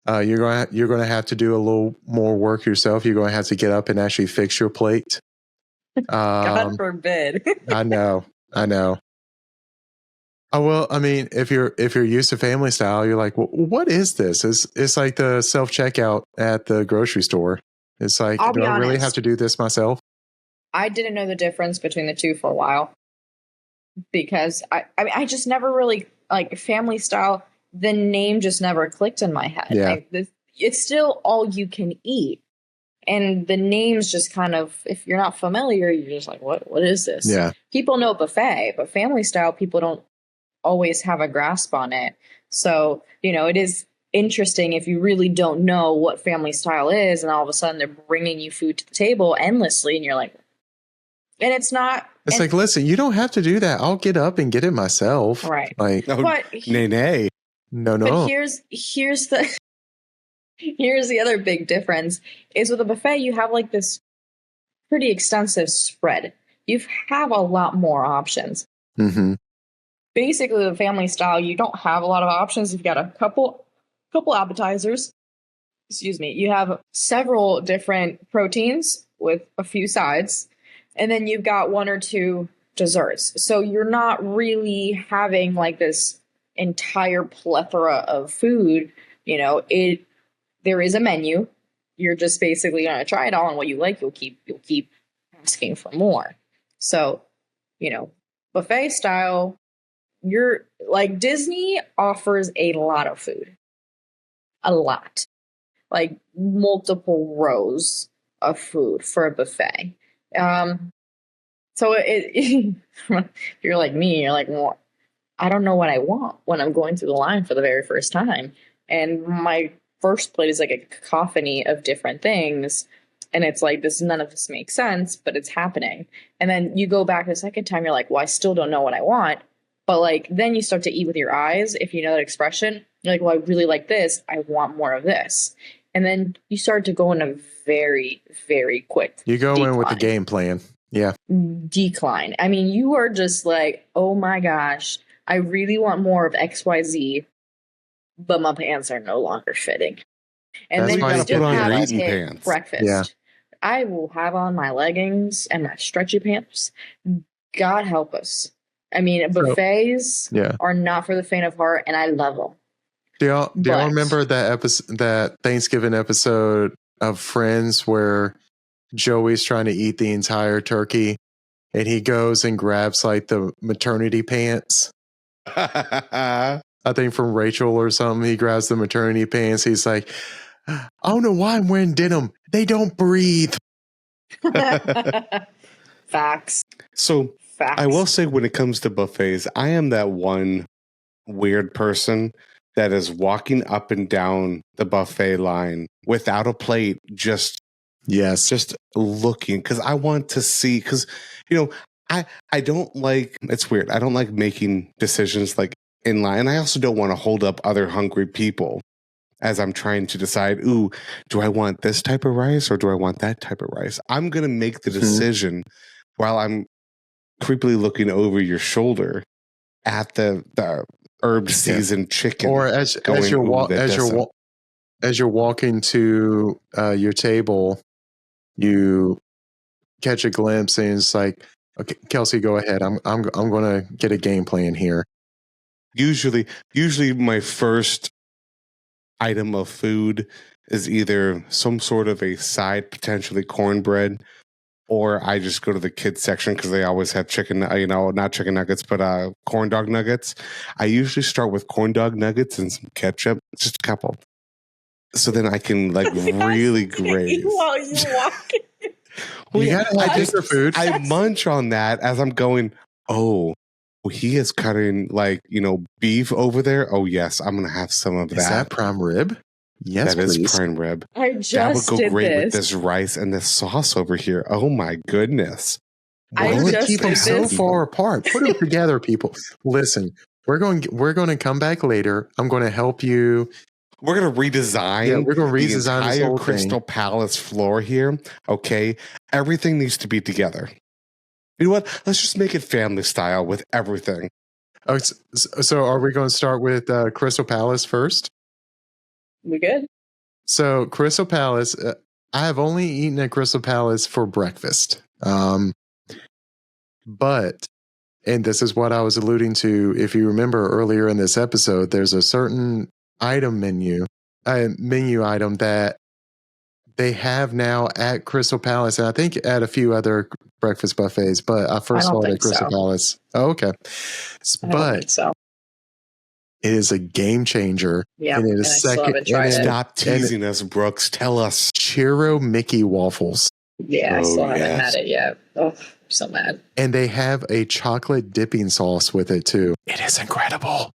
you're going to have to do a little more work yourself. You're going to have to get up and actually fix your plate. God forbid. I know. Oh, well, I mean, if you're used to family style, you're like, well, what is this? It's like the self-checkout at the grocery store. It's like, do I really have to do this myself? I didn't know the difference between the two for a while because I just never really, like, family style, the name just never clicked in my head. Yeah. It's still all you can eat. And the names just kind of, if you're not familiar, you're just like, what is this? Yeah. People know buffet, but family style, people don't always have a grasp on it. So, it is interesting if you really don't know what family style is, and all of a sudden they're bringing you food to the table endlessly, and you're like, and it's not. It's like, listen, you don't have to do that. I'll get up and get it myself. Right. Like, but nay. No. But here's the here's the other big difference is with a buffet, you have like this pretty extensive spread. You have a lot more options. Mm-hmm. Basically, the family style, you don't have a lot of options. You've got a couple appetizers. Excuse me. You have several different proteins with a few sides, and then you've got one or two desserts. So you're not really having like this entire plethora of food. There is a menu. You're just basically going to try it all, and what you like, you'll keep asking for more. So, buffet style, you're like, Disney offers a lot of food. A lot. Like multiple rows of food for a buffet. So if you're like me, you're like, well, I don't know what I want when I'm going through the line for the very first time. And my first plate is like a cacophony of different things. And it's like, none of this makes sense, but it's happening. And then you go back the second time, you're like, well, I still don't know what I want. But like, then you start to eat with your eyes. If you know that expression, you're like, well, I really like this. I want more of this. And then you start to go in a very, very quick You go in with the game plan. Yeah. Decline. I mean, you are just like, oh my gosh, I really want more of XYZ, but my pants are no longer fitting. And That's then why you you still put on have your to eating take pants. breakfast. Yeah. I will have on my leggings and my stretchy pants. God help us. I mean, buffets are not for the faint of heart, and I love them. Do y'all remember that Thanksgiving episode of Friends where Joey's trying to eat the entire turkey and he goes and grabs like the maternity pants? I think from Rachel or something. He grabs the maternity pants. He's like, I don't know why I'm wearing denim. They don't breathe. Facts. So Facts. I will say, when it comes to buffets, I am that one weird person that is walking up and down the buffet line without a plate, just looking, because I want to see, because I don't like, it's weird, I don't like making decisions like in line. I also don't want to hold up other hungry people as I'm trying to decide, do I want this type of rice or do I want that type of rice? I'm going to make the decision while I'm creepily looking over your shoulder at the herb seasoned chicken, or as you're walking to your table, you catch a glimpse and it's like, okay, Kelsey, go ahead. I'm going to get a game plan here. Usually my first item of food is either some sort of a side, potentially cornbread, or I just go to the kids section because they always have chicken, not chicken nuggets, but corn dog nuggets. I usually start with corn dog nuggets and some ketchup, just a couple. So then I can really graze. While you walking. Well, You gotta have different food. I munch on that as I'm going, oh, he is cutting beef over there. Oh, yes, I'm going to have some of that. Is that prime rib? Yes, that please. is prime rib. I That just would go did great this. with this rice and this sauce over here. Oh, my goodness. I Why would just keep them did so this. far apart? Put them together, people. Listen, we're going to come back later. I'm going to help you. We're going to redesign, We're going to the redesign this entire whole Crystal thing. Palace floor here. Okay. Everything needs to be together. You know what? Let's just make it family style with everything. Oh, so are we going to start with Crystal Palace first? We good? So Crystal Palace, I have only eaten at Crystal Palace for breakfast. But, and this is what I was alluding to, if you remember earlier in this episode, there's a certain menu item that they have now at Crystal Palace, and I think at a few other breakfast buffets, but I first saw it at Crystal Palace. Oh, okay. I don't But think so. it is a game changer. Yeah, and it and is I still haven't tried it. Stop teasing us, Brooks. Tell us. Churro Mickey waffles. Yeah, I Oh, still haven't yes. had it yet. Oh, I'm so mad. And they have a chocolate dipping sauce with it too. It is incredible.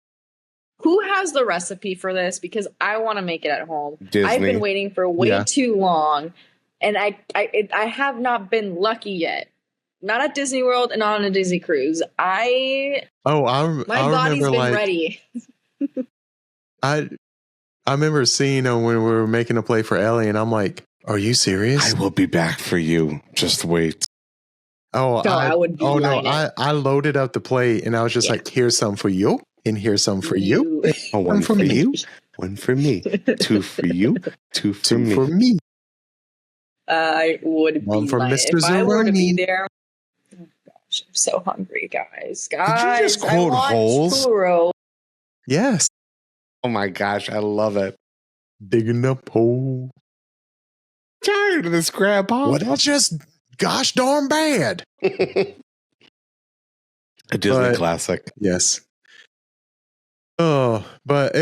Who has the recipe for this? Because I want to make it at home. Disney. I've been waiting for way Yeah. too long, and I have not been lucky yet. Not at Disney World and not on a Disney cruise. Oh, My I body's remember been ready. I remember seeing when we were making a play for Ellie, and I'm like, "Are you serious?" I will be back for you. Just wait. Oh, No, I would be oh no, lying. I loaded up the plate, and I was just Yeah. like, "Here's some for you, and here's some for you, Oh, one for for me. you, one for me, two for you, two for two me. for me." I would One be for lying. Mr. If I were to be Zeroni. there. Oh gosh, I'm so hungry, guys. you Guys, just quote I want holes? churro. Yes, Oh my gosh, I love it. digging up hole. Tired of this grandpa. Well, that's just gosh darn bad. A Disney But- classic. Yes. Oh, but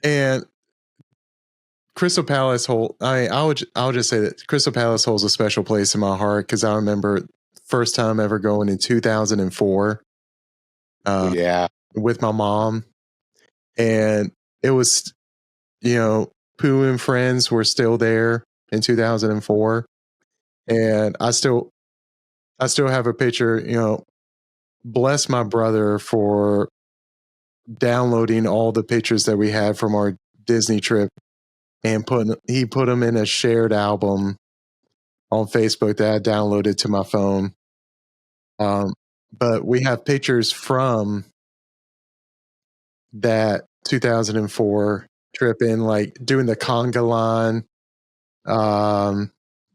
and Crystal Palace I'll just say that Crystal Palace holds a special place in my heart because I remember first time ever going in 2004 Yeah. with my mom, and it was, Pooh and friends were still there in 2004, and I still have a picture. Bless my brother for downloading all the pictures that we had from our Disney trip and he put them in a shared album on Facebook that I downloaded to my phone. But we have pictures from that 2004 trip in doing the conga line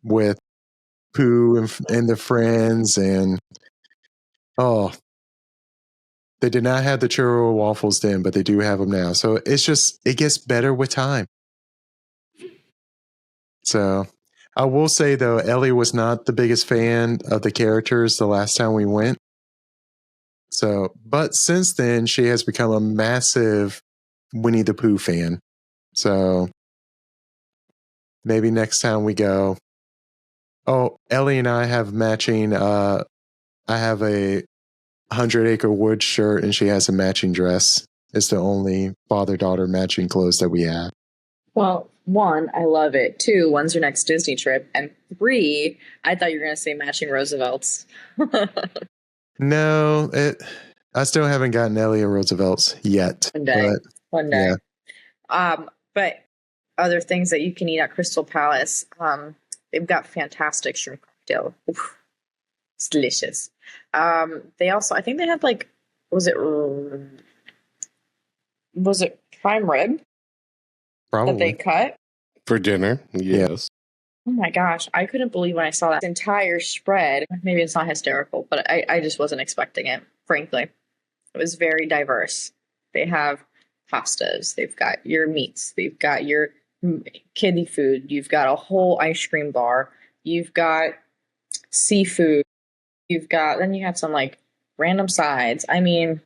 with Pooh and the friends, and they did not have the churro waffles then, but they do have them now. So it gets better with time. So I will say though, Ellie was not the biggest fan of the characters the last time we went. So, but since then she has become a massive Winnie the Pooh fan. So maybe next time we go. Oh, Ellie and I have matching. I have a 100 Acre Wood shirt, and she has a matching dress. It's the only father-daughter matching clothes that we have. Well, 1, I love it. 2, when's your next Disney trip? And 3, I thought you were going to say matching Roosevelt's. No, I still haven't gotten Ellie a Roosevelt's yet. One day. But One day. Yeah. But other things that you can eat at Crystal Palace, they've got fantastic shrimp cocktail. Oof, it's delicious. They also, I think they had was it prime rib that they probably. cut? For dinner. Yes. Oh my gosh, I couldn't believe when I saw that entire spread. Maybe it's not hysterical, but I just wasn't expecting it, frankly. It was very diverse. They have pastas, they've got your meats, they've got your kiddie food, you've got a whole ice cream bar, You've got seafood. Then you have some like random sides. I mean,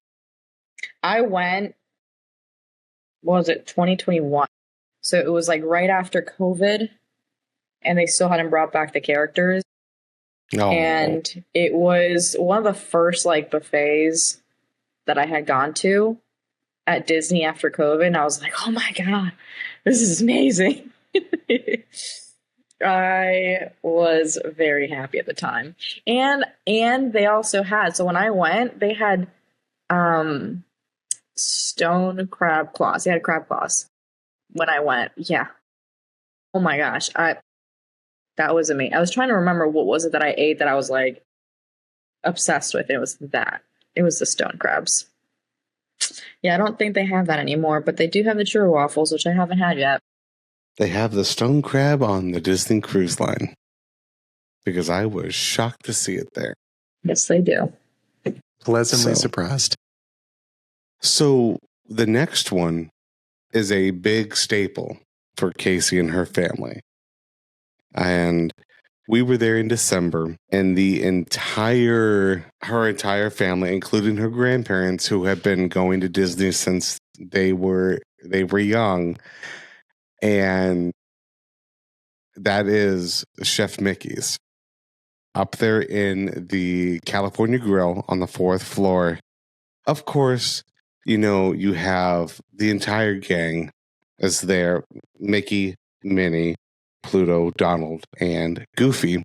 I went, what was it, 2021? So it was like right after COVID, and they still hadn't brought back the characters. Oh. And it was one of the first like buffets that I had gone to at Disney after COVID. And I was like, oh my God, this is amazing. I was very happy at the time. And they also had, so when I went, they had stone crab claws. They had crab claws when I went. Yeah. Oh my gosh. That was amazing. I was trying to remember what was it that I ate that I was like obsessed with. It was that. It was the stone crabs. Yeah, I don't think they have that anymore, but they do have the churro waffles, which I haven't had yet. They have the stone crab on the Disney Cruise Line because I was shocked to see it there. Yes, they do. Pleasantly surprised. So the next one is a big staple for Casey and her family. And we were there in December, and her entire family, including her grandparents, who have been going to Disney since they were young, and that is Chef Mickey's up there in the California Grill on the 4th floor. Of course, you have the entire gang is there: Mickey, Minnie, Pluto, Donald, and Goofy,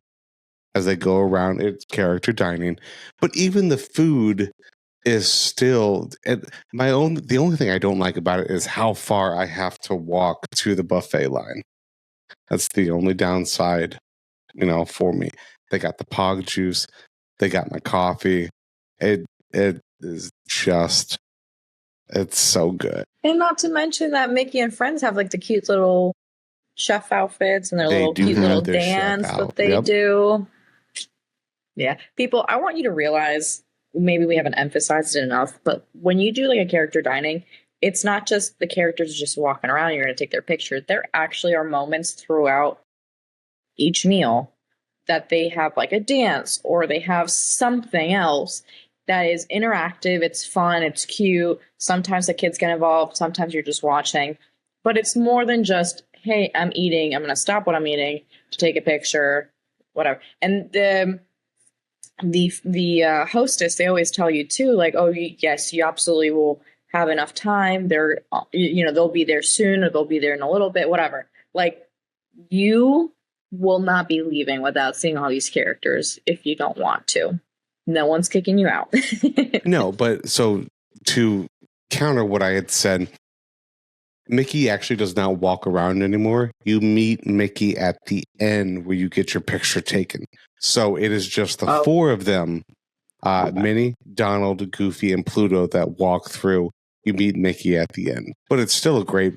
as they go around. It's character dining, but even the food is still the only thing I don't like about it is how far I have to walk to the buffet line. That's the only downside, for me. They got the pog juice, they got my coffee. It is just, it's so good. And not to mention that Mickey and friends have like the cute little chef outfits and their little cute little dance that they do. Yeah. People, I want you to realize, maybe we haven't emphasized it enough, but when you do like a character dining, it's not just the characters just walking around and you're going to take their picture. There actually are moments throughout each meal that they have like a dance or they have something else that is interactive. It's fun. It's cute. Sometimes the kids get involved. Sometimes you're just watching. But it's more than just, hey, I'm eating. I'm going to stop what I'm eating to take a picture, whatever. And the hostess, they always tell you too, like, oh, yes, you absolutely will have enough time. They'll be there soon, or they'll be there in a little bit, whatever. Like, you will not be leaving without seeing all these characters if you don't want to. No one's kicking you out. No, but so to counter what I had said, Mickey actually does not walk around anymore. You meet Mickey at the end where you get your picture taken. So it is just the four of them, Minnie, Donald, Goofy, and Pluto, that walk through. You meet Mickey at the end. But it's still a great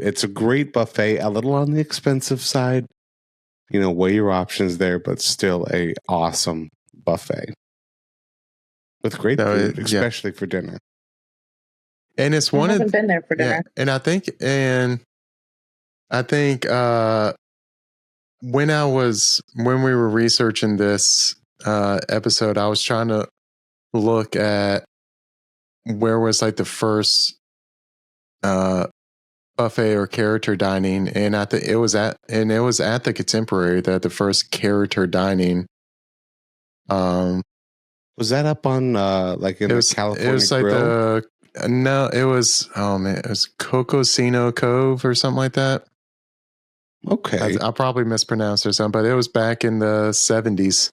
buffet, a little on the expensive side. Weigh your options there, but still a awesome buffet. With great food, especially for dinner. And it's I haven't been there for dinner. Yeah, and I think when we were researching this episode, I was trying to look at where was like the first buffet or character dining, and it was at the Contemporary that the first character dining. Was that up on like in the California Grill? It was like it was Cocosino Cove or something like that. Okay. I'll probably mispronounce or something, but it was back in the 70s.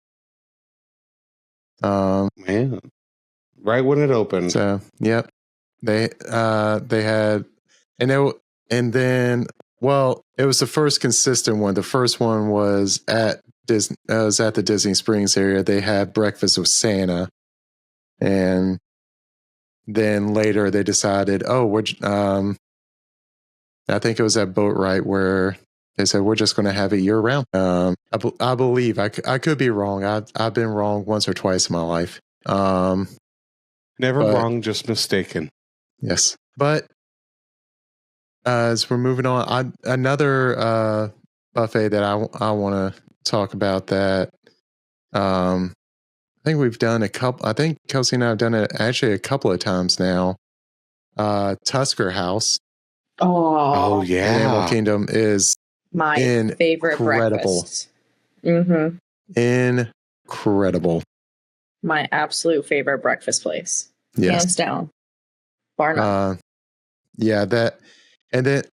Man. Right when it opened. So, yep. They had it was the first consistent one. The first one was at Disney. Was at the Disney Springs area. They had breakfast with Santa, and then later they decided, I think it was at Boat Ride where they said we're just going to have it year round. I believe I could be wrong. I've been wrong once or twice in my life. Never wrong, just mistaken. Yes, but as we're moving on, another buffet that I want to talk about that. I think we've done a couple. I think Kelsey and I have done it actually a couple of times now. Tusker House. Oh in Animal yeah. Kingdom is My favorite incredible. breakfast. Mm-hmm. Incredible. My absolute favorite breakfast place. Yes. Hands down. Bar none. Yeah, that, and then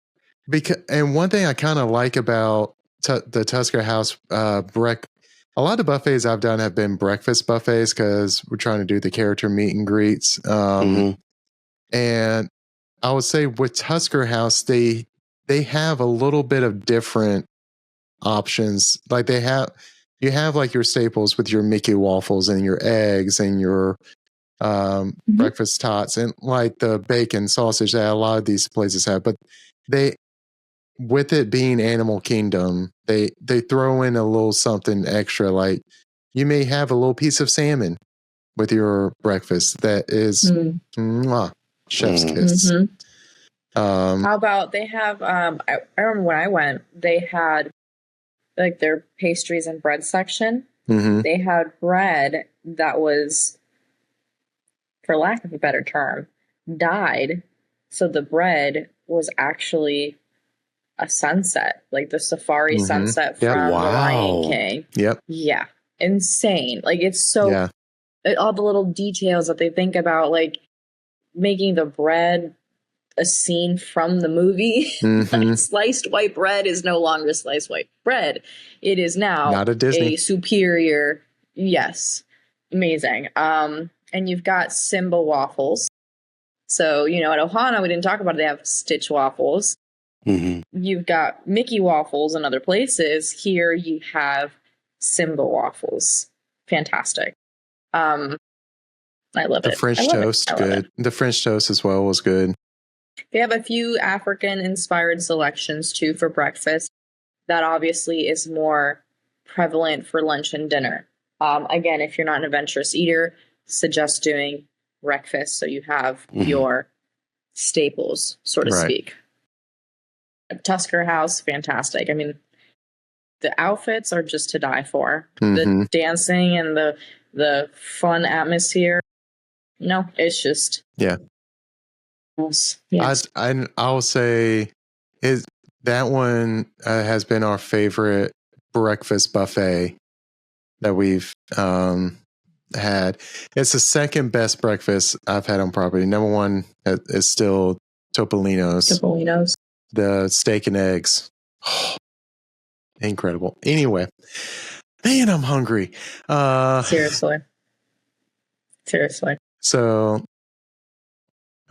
and one thing I kind of like about the Tusker House a lot of buffets I've done have been breakfast buffets because we're trying to do the character meet and greets. And I would say with Tusker House, they have a little bit of different options. Like you have like your staples with your Mickey waffles and your eggs and your breakfast tots and like the bacon sausage that a lot of these places have. But with it being Animal Kingdom, they throw in a little something extra. Like you may have a little piece of salmon with your breakfast that is chef's kiss. How about they have I remember when I went, they had like their pastries and bread section. They had bread that was, for lack of a better term, dyed. So the bread was actually a sunset, like the safari sunset from the Lion King. Yep. Yeah. Insane. Like it's so all the little details that they think about, like making the bread a scene from the movie. Like sliced white bread is no longer sliced white bread. It is now not a Disney. A superior. Yes. Amazing. And you've got Simba waffles. So, at Ohana, we didn't talk about it. They have Stitch waffles. You've got Mickey waffles in other places. Here you have Simba waffles. Fantastic. I love it. The French toast, good. The French toast as well was good. They have a few African-inspired selections, too, for breakfast. That obviously is more prevalent for lunch and dinner. Again, if you're not an adventurous eater, suggest doing breakfast so you have your staples, so to speak. Tusker House, fantastic. I mean, the outfits are just to die for. The dancing and the fun atmosphere. No, it's just I'll say that one has been our favorite breakfast buffet that we've had. It's the second best breakfast I've had on property. Number one is still Topolino's. The steak and eggs. Oh, incredible. Anyway, man, I'm hungry. Seriously. So,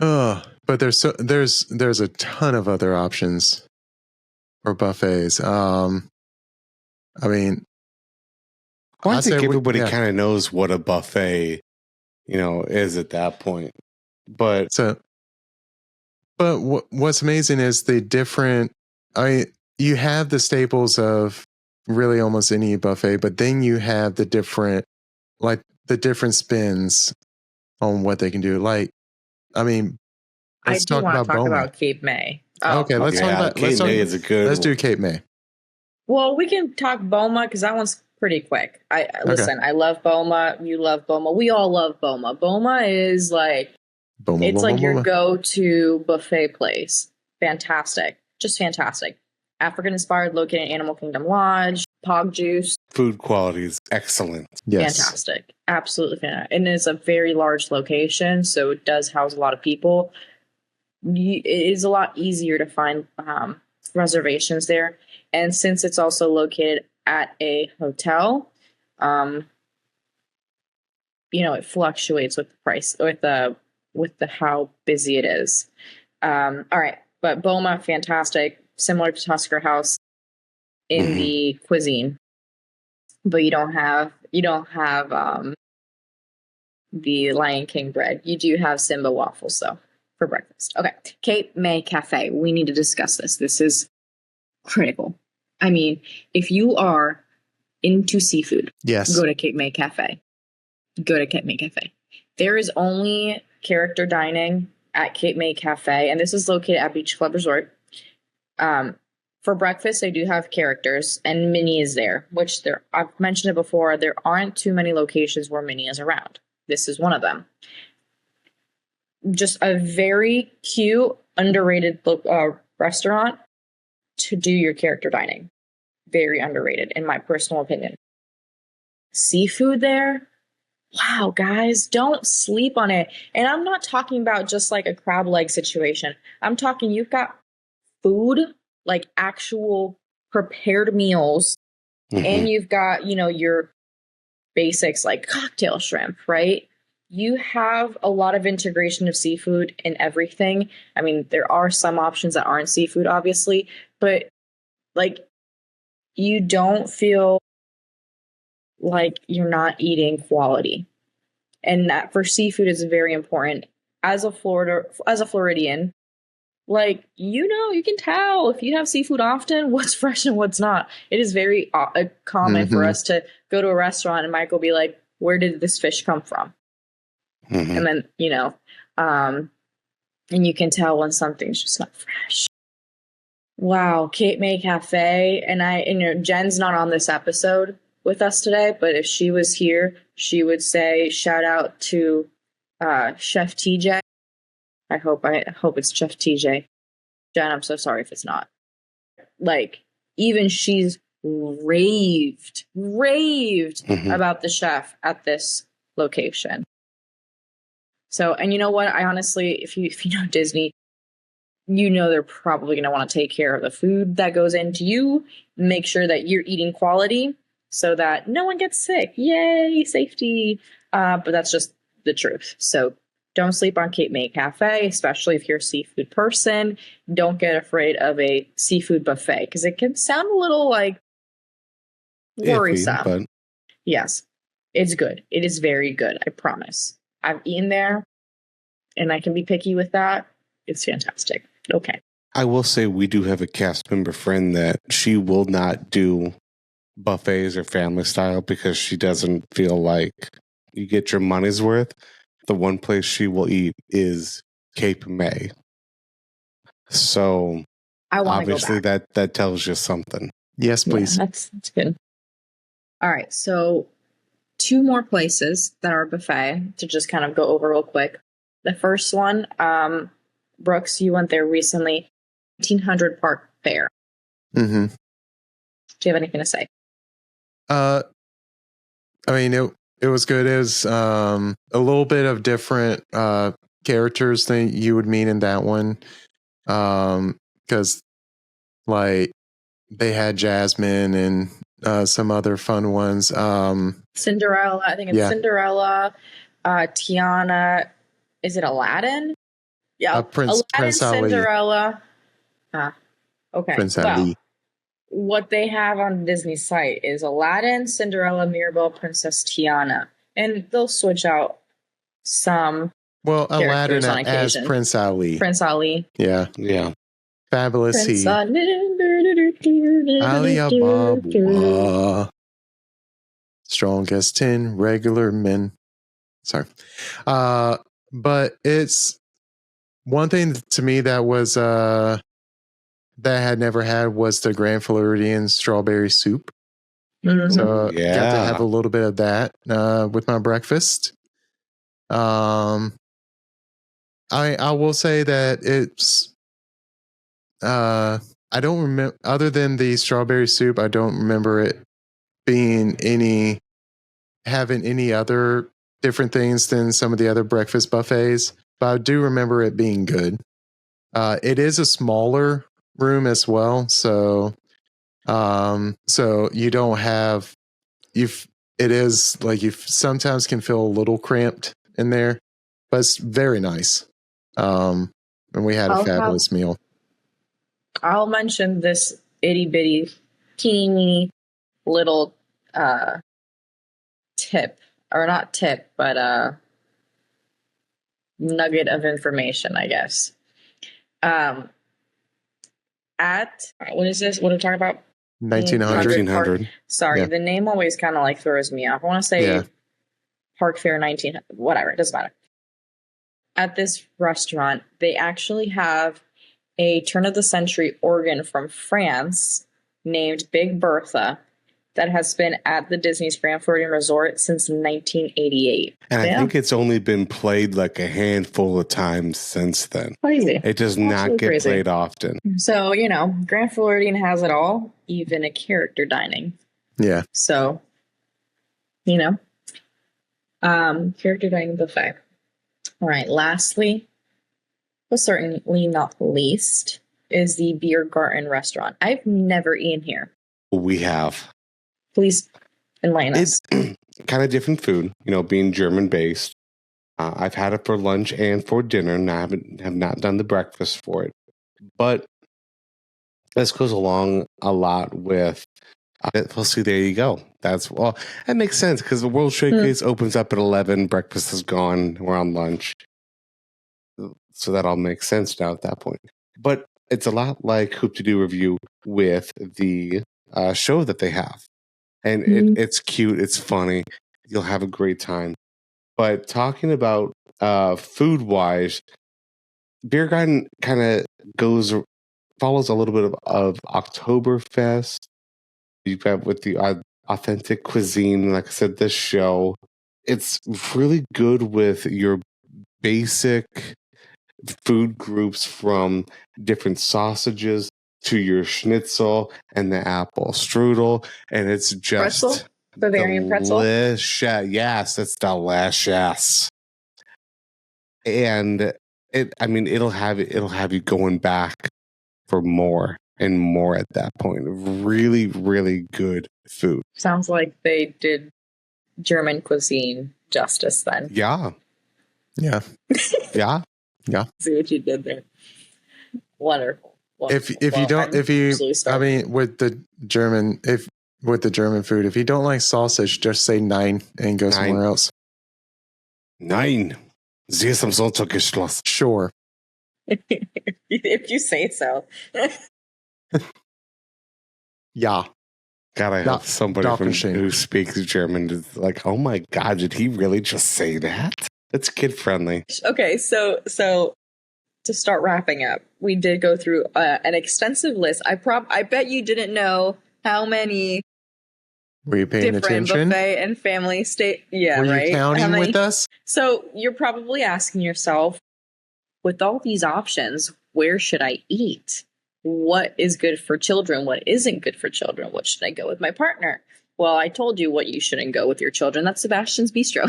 but there's a ton of other options for buffets. I mean, I think everybody kind of knows what a buffet, is at that point. But what's amazing is the different. You have the staples of really almost any buffet, but then you have the different spins on what they can do. Like, I mean, let's talk about Cape May. Okay, let's talk about Cape May is a good. Let's do Cape May. Well, we can talk Boma because that one's pretty quick. Listen, I love Boma. You love Boma. We all love Boma. Boma is like your go-to buffet place. Fantastic, just fantastic. African-inspired, located in Animal Kingdom Lodge. Pog juice. Food quality is excellent. Yes. Fantastic. Absolutely fantastic. And it's a very large location, so it does house a lot of people. It is a lot easier to find reservations there. And since it's also located at a hotel, it fluctuates with the price, with the how busy it is. All right. But Boma, fantastic. Similar to Tusker House in the cuisine, but you don't have the Lion King bread. You do have Simba waffles though for breakfast. Okay, Cape May Cafe. We need to discuss this. This is critical. I mean, if you are into seafood, go to Cape May Cafe. Go to Cape May Cafe. There is only character dining at Cape May Cafe, and this is located at Beach Club Resort. For For breakfast, they do have characters, and Minnie is there, which I've mentioned it before. There aren't too many locations where Minnie is around. This is one of them. Just a very cute, underrated restaurant to do your character dining. Very underrated, in my personal opinion. Seafood there. Wow, guys, don't sleep on it. And I'm not talking about just like a crab leg situation. I'm talking you've got food, like actual prepared meals, and you've got, your basics like cocktail shrimp, right? You have a lot of integration of seafood in everything. I mean, there are some options that aren't seafood, obviously, but like you don't feel like you're not eating quality. And that for seafood is very important. As a Floridian, like, you can tell if you have seafood often, what's fresh and what's not. It is very common for us to go to a restaurant and Mike will be like, where did this fish come from? And then, and you can tell when something's just not fresh. Wow, Cape May Cafe. And Jen's not on this episode with us today, but if she was here, she would say, shout out to Chef TJ. I hope it's Chef TJ. Jen, I'm so sorry if it's not. Like, even she's raved about the chef at this location. So, and you know what? I honestly, if you know Disney, they're probably going to want to take care of the food that goes into you, make sure that you're eating quality so that no one gets sick. Yay, safety. But that's just the truth. So don't sleep on Cape May Cafe, especially if you're a seafood person. Don't get afraid of a seafood buffet because it can sound a little like worrisome. Iffy, but yes, it's good. It is very good. I promise. I've eaten there and I can be picky with that. It's fantastic. Okay. I will say we do have a cast member friend that she will not do buffets or family style because she doesn't feel like you get your money's worth. The one place she will eat is Cape May. So obviously that tells you something. Yes, please. Yeah, that's good. All right. So 2 more places that are buffet to just kind of go over real quick. The first one, Brooks, you went there recently, 1800 Park Fair. Mm-hmm. Do you have anything to say? I mean, it was good. It was a little bit of different characters than you would meet in that one. Because like they had Jasmine and some other fun ones. Cinderella, I think it's Cinderella, Tiana. Is it Aladdin? Yeah, Prince Ali. Cinderella. Okay. Prince well, Ali. What they have on Disney's site is Aladdin, Cinderella, Mirabelle, Princess Tiana. And they'll switch out some. Well, Aladdin on as occasion. Prince Ali. Prince Ali. Yeah. Yeah. Fabulous. Prince Ali Ababa. Strongest 10 regular men. Sorry. But it's one thing to me that was that I had never had was the Grand Floridian strawberry soup. Mm-hmm. So got to have a little bit of that with my breakfast. I will say that it's I don't remember, other than the strawberry soup, I don't remember it being having any other different things than some of the other breakfast buffets, but I do remember it being good. It is a smaller room as well, so you don't have it is like you sometimes can feel a little cramped in there, but it's very nice. And we had a fabulous meal. I'll mention this itty bitty teeny little tip, or not tip, but nugget of information, I guess. What is this? What are we talking about? 1900. Sorry, the name always kind of like throws me off. I want to say Park Fair 1900, whatever, it doesn't matter. At this restaurant, they actually have a turn-of-the-century organ from France named Big Bertha that has been at the Disney's Grand Floridian Resort since 1988. And I think it's only been played like a handful of times since then. Crazy. It does not get played often. So, Grand Floridian has it all, even a character dining. Yeah. So, character dining buffet. All right. Lastly, but certainly not least, is the Beer Garden restaurant. I've never eaten here. We have. Please enlighten us. It's kind of different food, being German based. I've had it for lunch and for dinner, and I have not done the breakfast for it. But this goes along a lot with. We'll see. There you go. That makes sense because the World Showcase opens up at 11. Breakfast is gone. We're on lunch, so that all makes sense now at that point. But it's a lot like Hoop to Do Review with the show that they have. And it's cute. It's funny. You'll have a great time. But talking about food-wise, Beer Garden kind of follows a little bit of Oktoberfest. You've got with the authentic cuisine. Like I said, this show, it's really good with your basic food groups from different sausages to your schnitzel and the apple strudel, and it's just pretzel? Bavarian pretzel. Delicious. Yes, it's delicious. And it'll have you going back for more and more at that point. Really, really good food. Sounds like they did German cuisine justice then. Yeah. Yeah. Yeah. Yeah. See what you did there. Wonderful. With the German food, if you don't like sausage, just say nein and go somewhere else. Nein. Sie ist am Sonntag geschlossen. Sure. If you say so. Yeah. God, I hope somebody who speaks German is like, oh my God, did he really just say that? It's kid friendly. Okay, so to start wrapping up, we did go through an extensive list. I bet you didn't know how many were you paying different attention? Buffet and family state. Yeah, were you right. counting with us? So you're probably asking yourself, with all these options, where should I eat? What is good for children? What isn't good for children? What should I go with my partner? Well, I told you what you shouldn't go with your children. That's Sebastian's Bistro.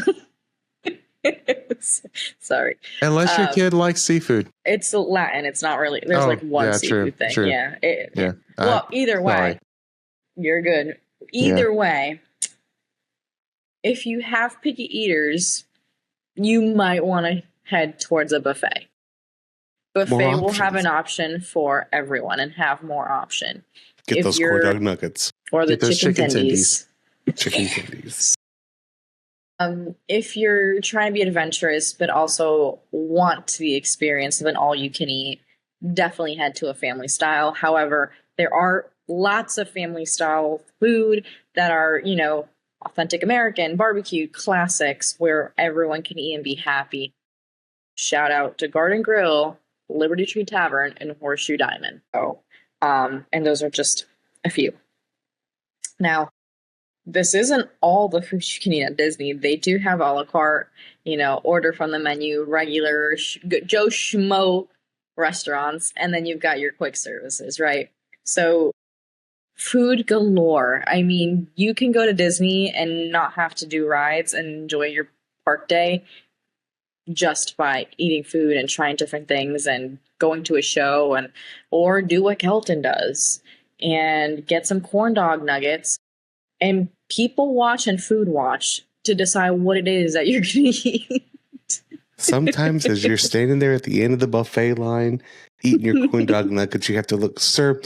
Sorry. Unless your kid likes seafood. It's Latin. It's not really. There's like one seafood thing. True. Yeah. Well, either way, you're good. Either way, if you have picky eaters, you might want to head towards a buffet. Buffet will have an option for everyone and have more option. Get those corn dog nuggets. Or the chicken tendies. Chicken tendies. If you're trying to be adventurous but also want the experience of an all-you-can-eat, definitely head to a family style. However, there are lots of family style food that are, authentic American, barbecue, classics where everyone can eat and be happy. Shout out to Garden Grill, Liberty Tree Tavern, and Horseshoe Diamond. So, and those are just a few. Now, this isn't all the food you can eat at Disney. They do have a la carte, order from the menu, regular Joe Schmo restaurants, and then you've got your quick services, right? So food galore. I mean, you can go to Disney and not have to do rides and enjoy your park day just by eating food and trying different things and going to a show or do what Kelton does and get some corn dog nuggets. And people watch and food watch to decide what it is that you're going to eat. Sometimes as you're standing there at the end of the buffet line, eating your corn dog nuggets, you have to look, sir,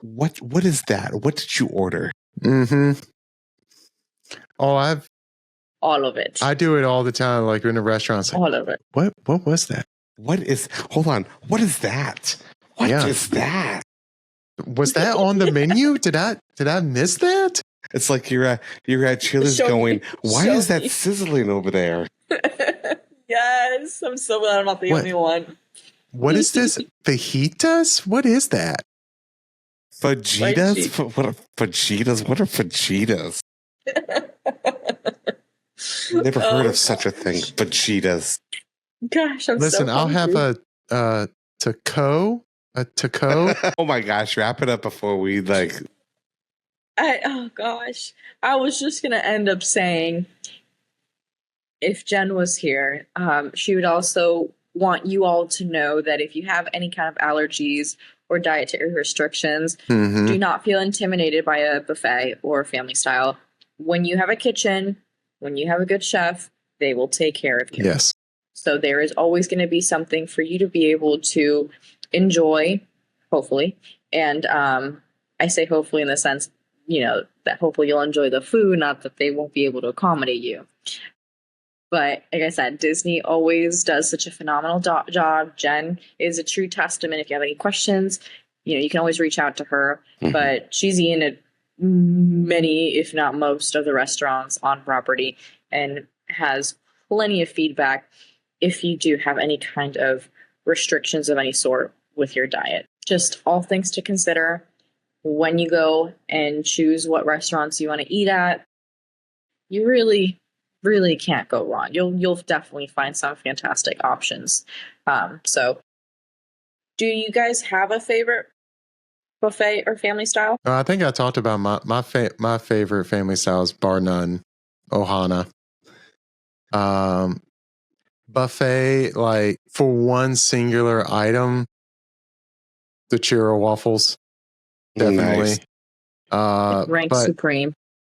what is that? What did you order? Mm-hmm. Oh, all of it. I do it all the time, like in a restaurant. All of it. What was that? Hold on. What is that? What is that? Was that on the menu? Did I miss that? It's like you're at Chili's going, why is that sizzling over there? Yes, I'm so glad I'm not the only one. What is this? Fajitas? What is that? Fajitas? What are fajitas? What are fajitas? Never heard of such a thing. Fajitas. Gosh, I'm Listen, so I'll have hungry. a taco. A taco. Oh my gosh, wrap it up before we like. Oh gosh, I was just gonna end up saying, if Jen was here, she would also want you all to know that if you have any kind of allergies or dietary restrictions, Mhm. do not feel intimidated by a buffet or family style. When you have a kitchen, when you have a good chef, they will take care of you. Yes. So there is always going to be something for you to be able to enjoy, hopefully. And I say hopefully in the sense, that hopefully you'll enjoy the food, not that they won't be able to accommodate you. But like I said, Disney always does such a phenomenal job. Jen is a true testament. If you have any questions, you can always reach out to her. Mhm. But she's eaten at many, if not most, of the restaurants on property and has plenty of feedback if you do have any kind of restrictions of any sort with your diet. Just all things to consider when you go and choose what restaurants you want to eat at. You really can't go wrong. You'll definitely find some fantastic options. So do you guys have a favorite buffet or family style? I think I talked about my favorite family style is bar none, Ohana. Buffet, like for one singular item, the churro waffles, definitely. Nice. It ranks But supreme.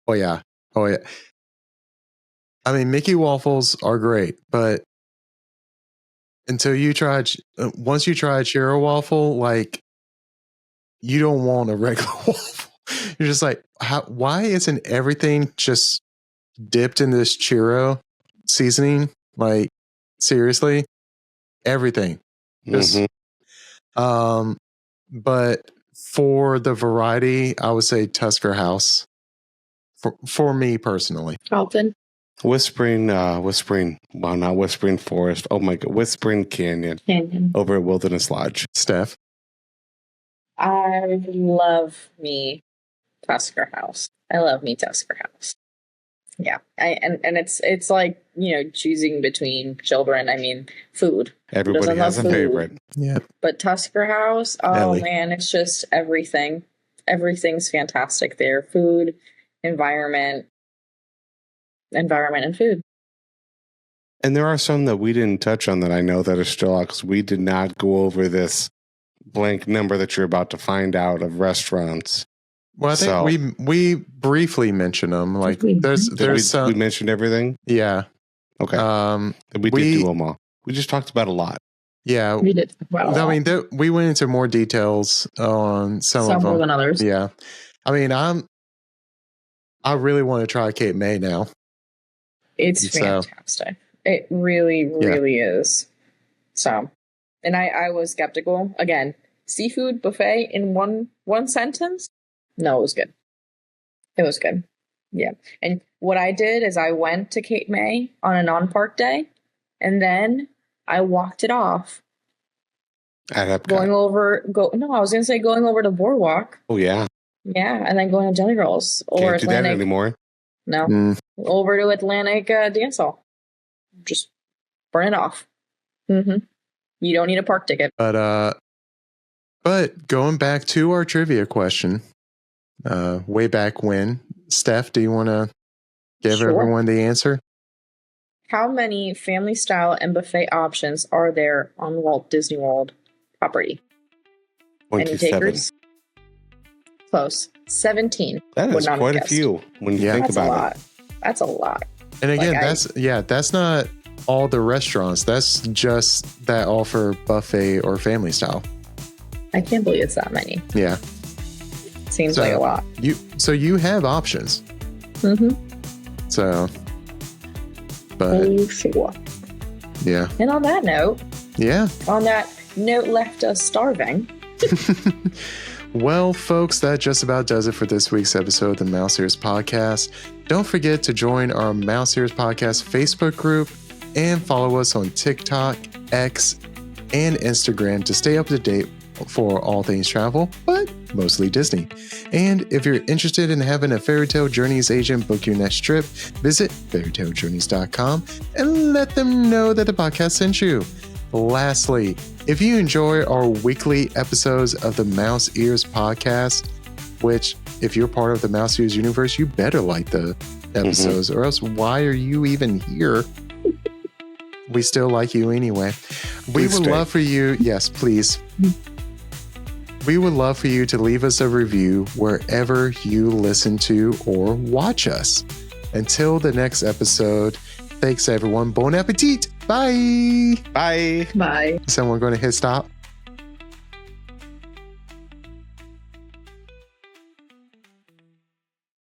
oh yeah. I mean, Mickey waffles are great, but once you try a churro waffle, like you don't want a regular waffle. You're just like, why isn't everything just dipped in this churro seasoning? Like, seriously, everything. Just, Mhm. But for the variety, I would say Tusker House. For me personally, Kelton? Whispering, well, not Whispering Forest. Oh my God, Whispering Canyon over at Wilderness Lodge. Steph. I love me Tusker House. I love me Tusker House. Yeah, and it's like choosing between children. I mean, food. Everybody Doesn't has a love food. favorite. Yeah. But Tusker House, oh Ellie. man, it's just everything. Everything's fantastic there. Food, environment, and food. And there are some that we didn't touch on that I know that are still out because we did not go over this blank number that you're about to find out of restaurants. Well, I think we briefly mentioned them. Like there's some. We mentioned everything. Yeah. Okay. We did do them all. We just talked about a lot. Yeah. We did. Well, I mean, we went into more details on some of them more than others. Yeah. I mean, I really want to try Cape May now. It's fantastic. It really is. So, and I was skeptical. Again, seafood buffet in one sentence? No, it was good. It was good. Yeah. And what I did is I went to Cape May on a non-park day, and then I walked it off. At Epcot. Going over to Boardwalk. Oh, yeah. Yeah, and then going to Jelly Rolls. Or Can't do Atlantic. that anymore. No. Over to Atlantic Dance Hall. Just burn it off. Mm-hmm. You don't need a park ticket. But going back to our trivia question, way back when, Steph, do you want to give everyone the answer? How many family style and buffet options are there on Walt Disney World property? 27. Any takers? Close. 17. That is quite a few when you think about it. That's a lot. And again, that's not all the restaurants. That's just that offer buffet or family style. I can't believe it's that many. Yeah. Seems like a lot. You have options. Mm-hmm. So, but sure. Yeah. And on that note, left us starving. Well, folks, that just about does it for this week's episode of the Mouse Ears Podcast. Don't forget to join our Mouse Ears Podcast Facebook group and follow us on TikTok, X, and Instagram to stay up to date for all things travel, but mostly Disney. And if you're interested in having a Fairy Tale Journeys agent book your next trip, visit fairytalejourneys.com and let them know that the podcast sent you. Lastly, if you enjoy our weekly episodes of the Mouse Ears podcast, which if you're part of the Mouse Ears universe, you better like the episodes, or else why are you even here? We still like you anyway. We would love for you, yes, please. We would love for you to leave us a review wherever you listen to or watch us. Until the next episode, thanks everyone. Bon appetit. Bye. Bye. Bye. Someone going to hit stop?